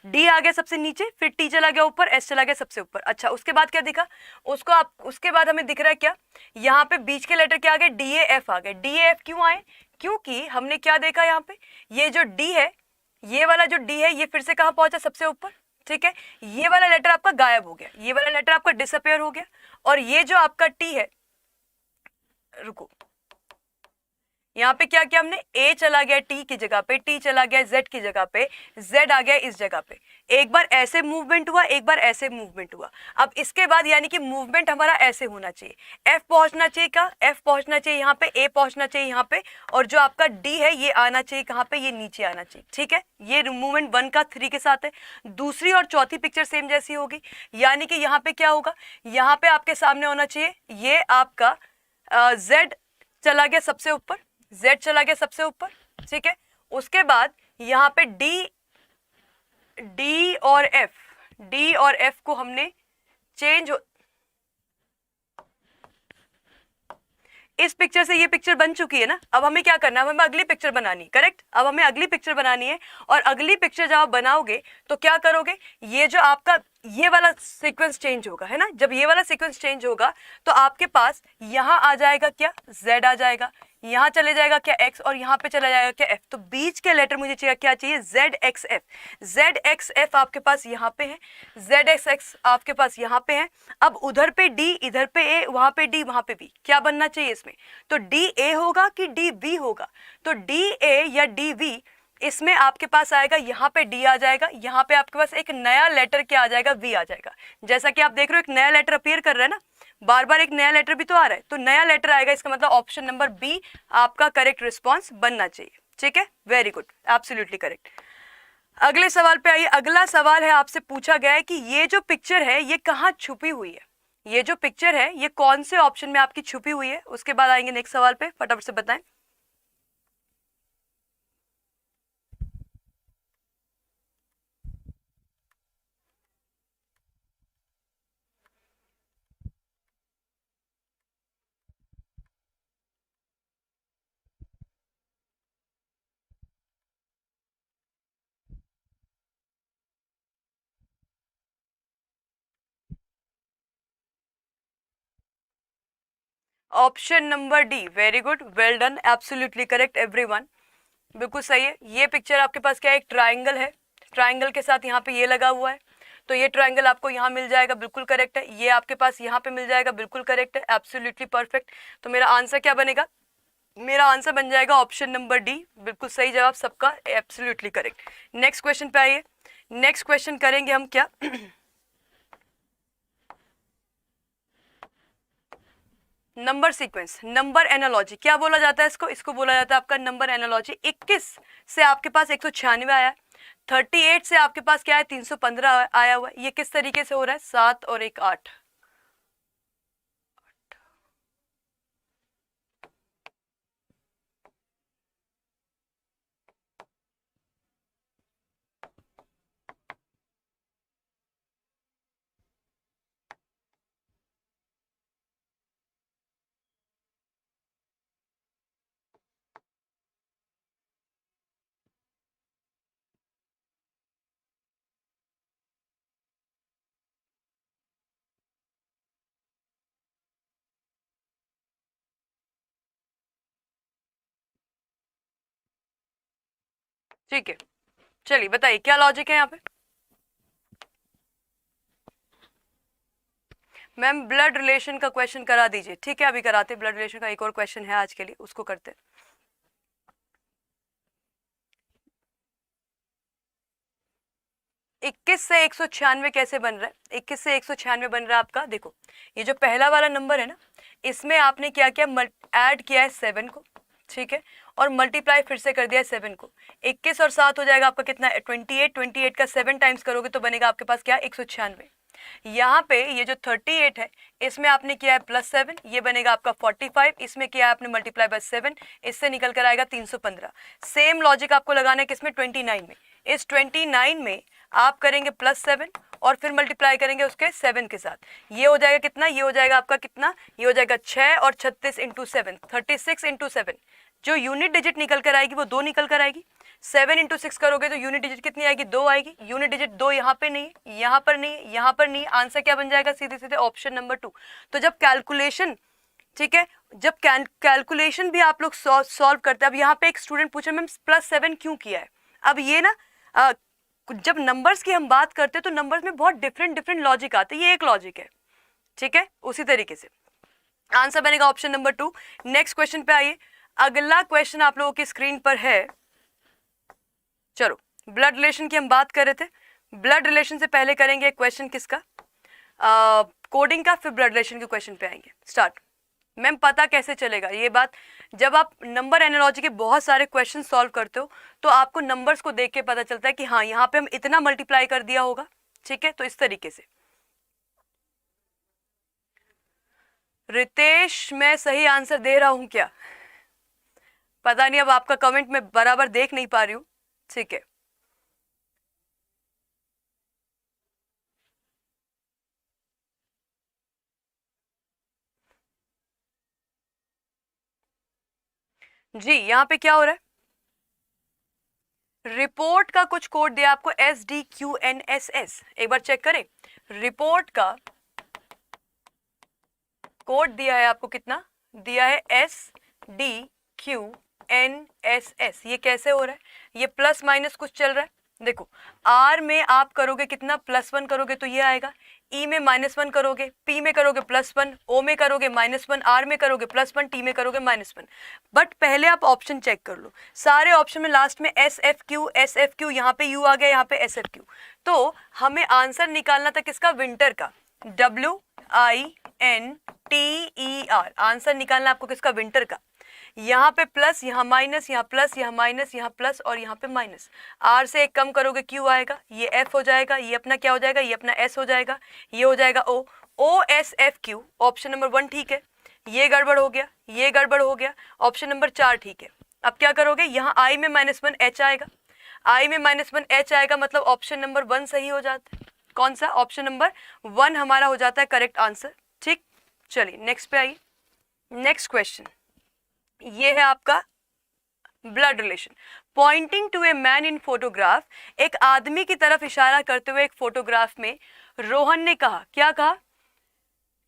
डी आ गया सबसे नीचे, फिर टी चला गया ऊपर, एस चला गया सबसे ऊपर, अच्छा उसके बाद क्या दिखा, उसको आप उसके बाद हमें दिख रहा है क्या, यहाँ पे बीच के लेटर क्या आ गए, डी ए एफ आ गए। डी ए एफ क्यों आए, क्योंकि हमने क्या देखा यहाँ पे, ये जो डी है, ये वाला जो डी है ये फिर से कहाँ पहुंचा, सबसे ऊपर, ठीक है, ये वाला लेटर आपका गायब हो गया, ये वाला लेटर आपका डिसअपेयर हो गया, और ये जो आपका टी है, रुको, यहाँ पे क्या किया हमने, ए चला गया टी की जगह पे, टी चला गया जेड की जगह पे, जेड आ गया इस जगह पे, एक बार ऐसे मूवमेंट हुआ, एक बार ऐसे मूवमेंट हुआ। अब इसके बाद यानी कि मूवमेंट हमारा ऐसे होना चाहिए, एफ पहुंचना चाहिए, का एफ पहुंचना चाहिए यहाँ पे, ए पहुंचना चाहिए यहाँ पे, और जो आपका डी है ये आना चाहिए कहाँ पे, ये नीचे आना चाहिए। ठीक है, ये मूवमेंट 1 का 3 के साथ है। दूसरी और चौथी पिक्चर सेम जैसी होगी, यानी कि यहाँ पे क्या होगा, यहाँ पे आपके सामने होना चाहिए, ये आपका जेड चला गया सबसे ऊपर, Z चला गया सबसे ऊपर, ठीक है। उसके बाद यहाँ पे D और F को हमने चेंज, इस पिक्चर से ये पिक्चर बन चुकी है ना, अब हमें क्या करना है, हमें अगली पिक्चर बनानी, करेक्ट। अब हमें अगली पिक्चर बनानी है, और अगली पिक्चर जब आप बनाओगे तो क्या करोगे, ये जो आपका ये वाला सीक्वेंस चेंज होगा, है ना, जब ये वाला सीक्वेंस चेंज होगा तो आपके पास यहाँ आ जाएगा क्या, Z आ जाएगा, यहाँ चले जाएगा क्या X, और यहाँ पे चला जाएगा क्या F। तो बीच के लेटर मुझे चाहिए, क्या चाहिए, ZXF। ZXF आपके पास यहाँ पे है, ZXX आपके पास यहाँ पे है। अब उधर पे D, इधर पे A, वहां पे D, वहां पे B, क्या बनना चाहिए इसमें, तो DA होगा कि DB होगा, तो DA या DB इसमें आपके पास आएगा, यहाँ पे D आ जाएगा, यहाँ पे आपके पास एक नया लेटर क्या आ जाएगा, V आ जाएगा। जैसा कि आप देख रहे हो एक नया लेटर अपीयर कर रहा है ना, बार बार एक नया लेटर भी तो आ रहा है, तो नया लेटर आएगा, इसका मतलब ऑप्शन नंबर बी आपका करेक्ट रिस्पॉन्स बनना चाहिए। ठीक है, वेरी गुड, एब्सोल्युटली करेक्ट। अगले सवाल पे आइए। अगला सवाल है, आपसे पूछा गया है कि ये जो पिक्चर है ये कहाँ छुपी हुई है, ये जो पिक्चर है ये कौन से ऑप्शन में आपकी छुपी हुई है। उसके बाद आएंगे नेक्स्ट सवाल पे, फटाफट से बताएं। Option number D, very good, well done, absolutely correct everyone, बिल्कुल सही है। ये पिक्चर आपके पास क्या है, एक ट्राइंगल है, ट्राइंगल के साथ यहाँ पे ये लगा हुआ है, तो ये ट्राइंगल आपको यहाँ मिल जाएगा, बिल्कुल करेक्ट है। ये आपके पास यहाँ पे मिल जाएगा, बिल्कुल करेक्ट है, एब्सोल्युटली परफेक्ट। तो मेरा आंसर क्या बनेगा, मेरा आंसर बन जाएगा ऑप्शन नंबर डी, बिल्कुल सही जवाब सबका, एब्सोल्युटली करेक्ट। नेक्स्ट क्वेश्चन पे आइए। नेक्स्ट क्वेश्चन करेंगे हम क्या नंबर सीक्वेंस, नंबर एनालॉजी, क्या बोला जाता है इसको, इसको बोला जाता है आपका नंबर एनालॉजी। 21 से आपके पास 196 आया, 38 से आपके पास क्या है 315 आया हुआ है। ये किस तरीके से हो रहा है, 7 और 1 8। ठीक है, चलिए बताइए क्या लॉजिक है यहाँ पे। मैम ब्लड रिलेशन का क्वेश्चन करा दीजिए। ठीक है, अभी कराते, ब्लड रिलेशन का एक और क्वेश्चन है आज के लिए, उसको करते। 21 से 196 कैसे बन रहा है, 21 से 196 बन रहा है आपका, देखो ये जो पहला वाला नंबर है ना, इसमें आपने क्या किया, ऐड किया है 7 को, ठीक है, और मल्टीप्लाई फिर से कर दिया है 7 को। 21 और 7 हो जाएगा आपका कितना, 28, 28 का 7 टाइम्स करोगे तो बनेगा आपके पास क्या, 196। यहाँ पे ये जो 38 है इसमें आपने किया है +7, ये बनेगा आपका 45, इसमें किया है आपने मल्टीप्लाई बाय 7, इससे निकल कर आएगा 315। सेम लॉजिक आपको लगाना है किसमें, 29 में। इस 29 में आप करेंगे +7 और फिर मल्टीप्लाई करेंगे उसके 7 के साथ, ये हो जाएगा कितना, ये हो जाएगा आपका कितना, ये हो जाएगा 6 और 36 इंटू 7, 36 इंटू 7। जो यूनिट डिजिट निकल कर आएगी वो 2 निकल कर आएगी। 7 इंटू 6 करोगे तो यूनिट डिजिट कितनी आएगी, 2 आएगी। यूनिट डिजिट 2 यहाँ पे नहीं है, यहाँ पर नहीं है, यहाँ पर नहीं है। आंसर क्या बन जाएगा, सीधे सीधे ऑप्शन नंबर 2। तो जब कैलकुलेशन, ठीक है, जब कैलकुलेशन भी आप लोग सॉल्व करते हैं, अब यहाँ पे एक स्टूडेंट पूछे मैम +7 क्यों किया है, अब ये ना जब नंबर्स की हम बात करते हैं तो नंबर्स में बहुत डिफरेंट डिफरेंट लॉजिक आते हैं, ये एक लॉजिक है, ठीक है। उसी तरीके से आंसर बनेगा ऑप्शन नंबर 2। नेक्स्ट क्वेश्चन पे आइए, अगला क्वेश्चन आप लोगों की स्क्रीन पर है। चलो, ब्लड रिलेशन की हम बात कर रहे थे, ब्लड रिलेशन से पहले करेंगे क्वेश्चन किसका, कोडिंग का, फिर ब्लड रिलेशन के क्वेश्चन पे आएंगे। स्टार्ट। मैम पता कैसे चलेगा ये बात, जब आप नंबर एनालॉजी के बहुत सारे क्वेश्चन सॉल्व करते हो तो आपको नंबर्स को देख के पता चलता है कि हाँ यहाँ पे हम इतना मल्टीप्लाई कर दिया होगा, ठीक है। तो इस तरीके से रितेश, मैं सही आंसर दे रहा हूं क्या, पता नहीं, अब आपका कमेंट मैं बराबर देख नहीं पा रही हूं, ठीक है। जी यहाँ पे क्या हो रहा है, रिपोर्ट का कुछ कोड दिया आपको SDQNSS, एक बार चेक करें। रिपोर्ट का कोड दिया है आपको, कितना दिया है, SDQNSS। ये कैसे हो रहा है, ये प्लस माइनस कुछ चल रहा है, देखो R में आप करोगे कितना, +1 करोगे तो ये आएगा, E में -1 करोगे, P में करोगे +1, O में करोगे -1, R में करोगे +1, T में करोगे -1। बट पहले आप ऑप्शन चेक कर लो, सारे ऑप्शन में लास्ट में SFQ, यहाँ पे U आ गया, यहाँ पे SFQ। तो हमें आंसर निकालना था किसका, विंटर का, WINTER, आंसर निकालना आपको किसका, विंटर का। यहाँ पे प्लस, यहाँ माइनस, यहाँ प्लस, यहाँ माइनस, यहाँ प्लस और यहाँ पे माइनस। R से एक कम करोगे Q आएगा, ये F हो जाएगा, ये अपना क्या हो जाएगा, ये अपना S हो जाएगा, ये हो जाएगा O, OSFQ, ऑप्शन नंबर 1 ठीक है। ये गड़बड़ हो गया, ये गड़बड़ हो गया, ऑप्शन नंबर 4 ठीक है। अब क्या करोगे, यहाँ I में -1 H आएगा, I में -1 H आएगा, मतलब ऑप्शन नंबर 1 सही हो जाता है। कौन सा, ऑप्शन नंबर 1 हमारा हो जाता है करेक्ट आंसर, ठीक। चलिए नेक्स्ट पे आइए, नेक्स्ट क्वेश्चन ये है आपका blood relation. Pointing to a man in photograph, एक आदमी की तरफ इशारा करते हुए एक फोटोग्राफ में रोहन ने कहा, क्या कहा,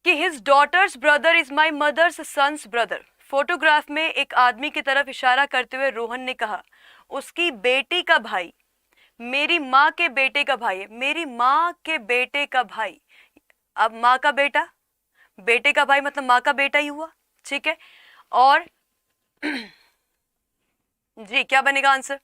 कि his daughter's brother is my mother's son's brother. Photograph में एक आदमी की तरफ इशारा करते हुए रोहन ने कहा, उसकी बेटी का भाई मेरी माँ के बेटे का भाई है, मेरी माँ के बेटे का भाई। अब माँ का बेटा, बेटे का भाई मतलब माँ का बेटा ही हुआ, ठीक है। और जी क्या बनेगा आंसर,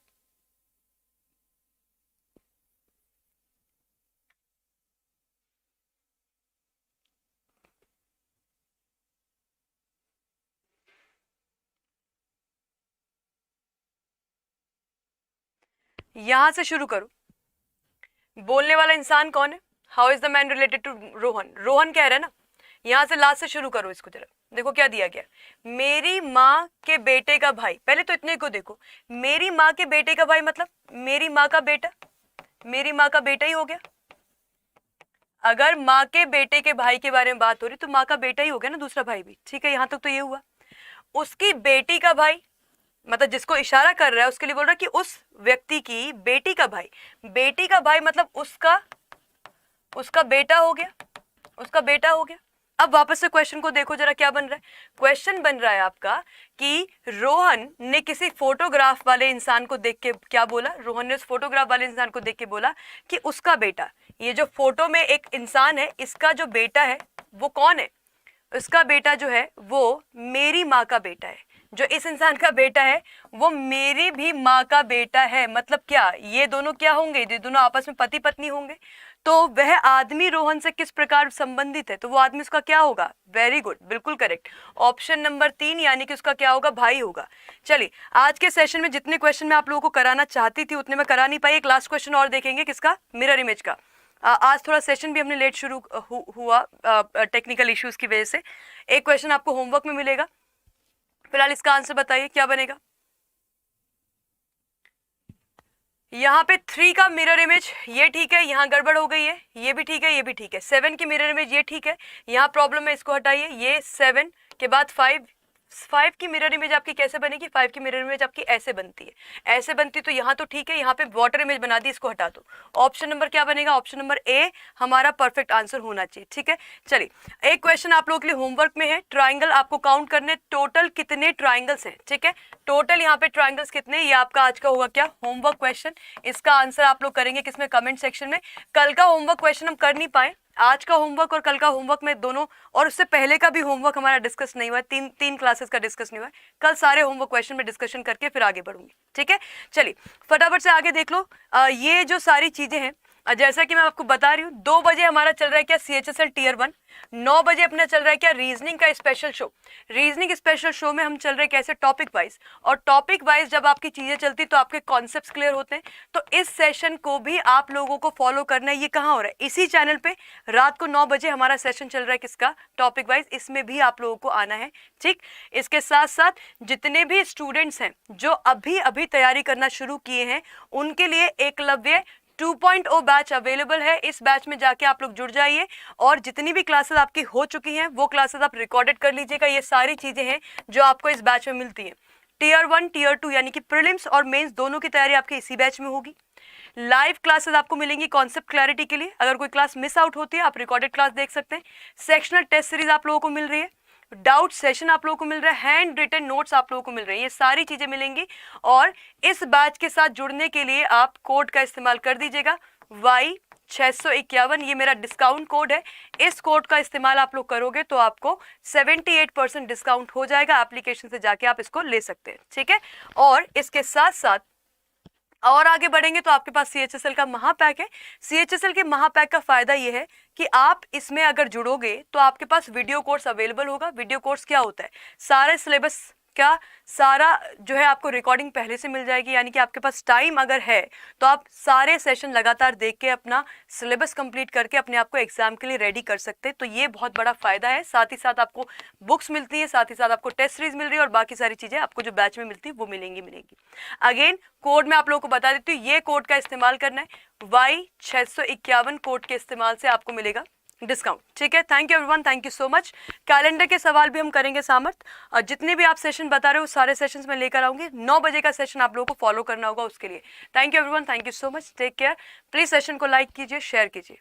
यहां से शुरू करो, बोलने वाला इंसान कौन है, how is the man related to Rohan, Rohan कह रहा है ना, यहां से लास्ट से शुरू करो इसको जरा। देखो क्या दिया गया, मेरी माँ के बेटे का भाई, पहले तो इतने को देखो, मेरी माँ के बेटे का भाई मतलब मेरी माँ का बेटा, मेरी माँ का बेटा ही हो गया। अगर माँ के बेटे के भाई के बारे में बात हो रही तो माँ का बेटा ही हो गया ना, दूसरा भाई भी, ठीक है। यहां तक तो ये हुआ। उसकी बेटी का भाई मतलब जिसको इशारा कर रहा है उसके लिए बोल रहा है कि उस व्यक्ति की बेटी का भाई, बेटी का भाई मतलब उसका बेटा हो गया, उसका बेटा हो गया। अब वापस से क्वेश्चन को देखो जरा, क्या बन रहा है, क्वेश्चन बन रहा है आपका कि रोहन ने किसी फोटोग्राफ वाले इंसान को देख के क्या बोला, रोहन ने उस फोटोग्राफ वाले इंसान को देख के बोला कि उसका बेटा, ये जो फोटो में एक इंसान है, इसका जो बेटा है वो कौन है, उसका बेटा जो है वो मेरी माँ का बेटा है, जो इस इंसान का बेटा है वो मेरी भी माँ का बेटा है। मतलब क्या, ये दोनों क्या होंगे, ये दोनों आपस में पति पत्नी होंगे। तो वह आदमी रोहन से किस प्रकार संबंधित है, तो वो आदमी उसका क्या होगा, वेरी गुड, बिल्कुल करेक्ट, ऑप्शन नंबर 3, यानी कि उसका क्या होगा, भाई होगा। चलिए आज के सेशन में जितने क्वेश्चन मैं आप लोगों को कराना चाहती थी उतने मैं करा नहीं पाई। एक लास्ट क्वेश्चन और देखेंगे, किसका, मिरर इमेज का। आज थोड़ा सेशन भी हमने लेट शुरू हुआ टेक्निकल इश्यूज की वजह से। एक क्वेश्चन आपको होमवर्क में मिलेगा, फिलहाल इसका आंसर बताइए क्या बनेगा। यहाँ पे 3 का मिरर इमेज ये ठीक है, यहाँ गड़बड़ हो गई है, ये भी ठीक है, ये भी ठीक है। 7 की मिरर इमेज ये ठीक है, यहाँ प्रॉब्लम है, इसको हटाइए। ये 7 के बाद 5, 5 की मिरर इमेज आपकी कैसे बनेगी, 5 की मिरर इमेज आपकी ऐसे बनती है, ऐसे बनती, तो यहाँ तो ठीक है, यहाँ पे वाटर इमेज बना दी, इसको हटा दो। ऑप्शन नंबर क्या बनेगा, ऑप्शन नंबर ए हमारा परफेक्ट आंसर होना चाहिए। ठीक है, चलिए एक क्वेश्चन आप लोगों के लिए होमवर्क में है, ट्राइंगल आपको काउंट करने, टोटल कितने ट्राइंगल्स हैं। ठीक है, टोटल यहाँ पे ट्राइंगल्स कितने, ये आपका आज का होगा क्या, होमवर्क क्वेश्चन। इसका आंसर आप लोग करेंगे किसमें, कमेंट सेक्शन में। कल का होमवर्क क्वेश्चन हम कर नहीं पाए, आज का होमवर्क और कल का होमवर्क में दोनों, और उससे पहले का भी होमवर्क हमारा डिस्कस नहीं हुआ, तीन क्लासेस का डिस्कस नहीं हुआ। कल सारे होमवर्क क्वेश्चन में डिस्कशन करके फिर आगे बढ़ूंगी। ठीक है, चलिए फटाफट से आगे देख लो। ये जो सारी चीजें हैं, जैसा कि मैं आपको बता रही हूँ, 2 बजे हमारा चल रहा है क्या, CHSL टियर 1, 9 बजे अपना चल रहा है क्या, रीजनिंग का special show. Reasoning special show में हम चल रहे हैं कैसे, टॉपिक वाइज, और टॉपिक वाइज जब आपकी चीजें चलती तो आपके कॉन्सेप्ट्स क्लियर होते हैं। तो इस सेशन को भी आप लोगों को फॉलो करना है। ये कहाँ हो रहा है, इसी चैनल पे रात को 9 बजे हमारा सेशन चल रहा है किसका, टॉपिक वाइज, इसमें भी आप लोगों को आना है। ठीक, इसके साथ साथ जितने भी स्टूडेंट्स हैं जो अभी अभी तैयारी करना शुरू किए हैं, उनके लिए एकलव्य 2.0 बैच अवेलेबल है। इस बैच में जाके आप लोग जुड़ जाइए, और जितनी भी क्लासेस आपकी हो चुकी हैं वो क्लासेस आप रिकॉर्डेड कर लीजिएगा। ये सारी चीजें हैं जो आपको इस बैच में मिलती हैं। टियर 1 टियर 2 यानी कि प्रीलिम्स और मेंस दोनों की तैयारी आपकी इसी बैच में होगी। लाइव क्लासेस आपको मिलेंगी कॉन्सेप्ट क्लैरिटी के लिए, अगर कोई क्लास मिस आउट होती है आप रिकॉर्डेड क्लास देख सकते हैं। सेक्शनल टेस्ट सीरीज आप लोगों को मिल रही है, डाउट सेशन आप लोगों को मिल रहा है, हैंड रिटन नोट्स आप लोगों को मिल रहे हैं, ये सारी चीजें मिलेंगी। और इस बैच के साथ जुड़ने के लिए आप कोड का इस्तेमाल कर दीजिएगा, Y651, ये मेरा डिस्काउंट कोड है। इस कोड का इस्तेमाल आप लोग करोगे तो आपको 78% डिस्काउंट हो जाएगा। एप्लीकेशन से जाके आप इसको ले सकते हैं। ठीक है, और इसके साथ साथ और आगे बढ़ेंगे तो आपके पास CHSL का महापैक है। CHSL के महापैक का फायदा ये है कि आप इसमें अगर जुड़ोगे तो आपके पास वीडियो कोर्स अवेलेबल होगा। वीडियो कोर्स क्या होता है, सारे सिलेबस क्या, सारा जो है आपको रिकॉर्डिंग पहले से मिल जाएगी, यानी कि आपके पास टाइम अगर है तो आप सारे सेशन लगातार देख के अपना सिलेबस कंप्लीट करके अपने आप को एग्जाम के लिए रेडी कर सकते हैं। तो ये बहुत बड़ा फायदा है। साथ ही साथ आपको बुक्स मिलती है, साथ ही साथ आपको टेस्ट सीरीज मिल रही है, और बाकी सारी चीजें आपको जो बैच में मिलती है वो मिलेंगी। अगेन कोड मैं आप लोगों को बता देती हूँ, ये कोड का इस्तेमाल करना है, Y651 कोड के इस्तेमाल से आपको मिलेगा डिस्काउंट। ठीक है, thank you everyone, thank you so much. Calendar के सवाल भी हम करेंगे सामर्थ, और जितने भी आप सेशन बता रहे हो सारे सेशंस में लेकर आऊंगी। 9 बजे का सेशन आप लोगों को फॉलो करना होगा उसके लिए। Thank you everyone, thank you so much, take care. Please session को लाइक कीजिए, शेयर कीजिए।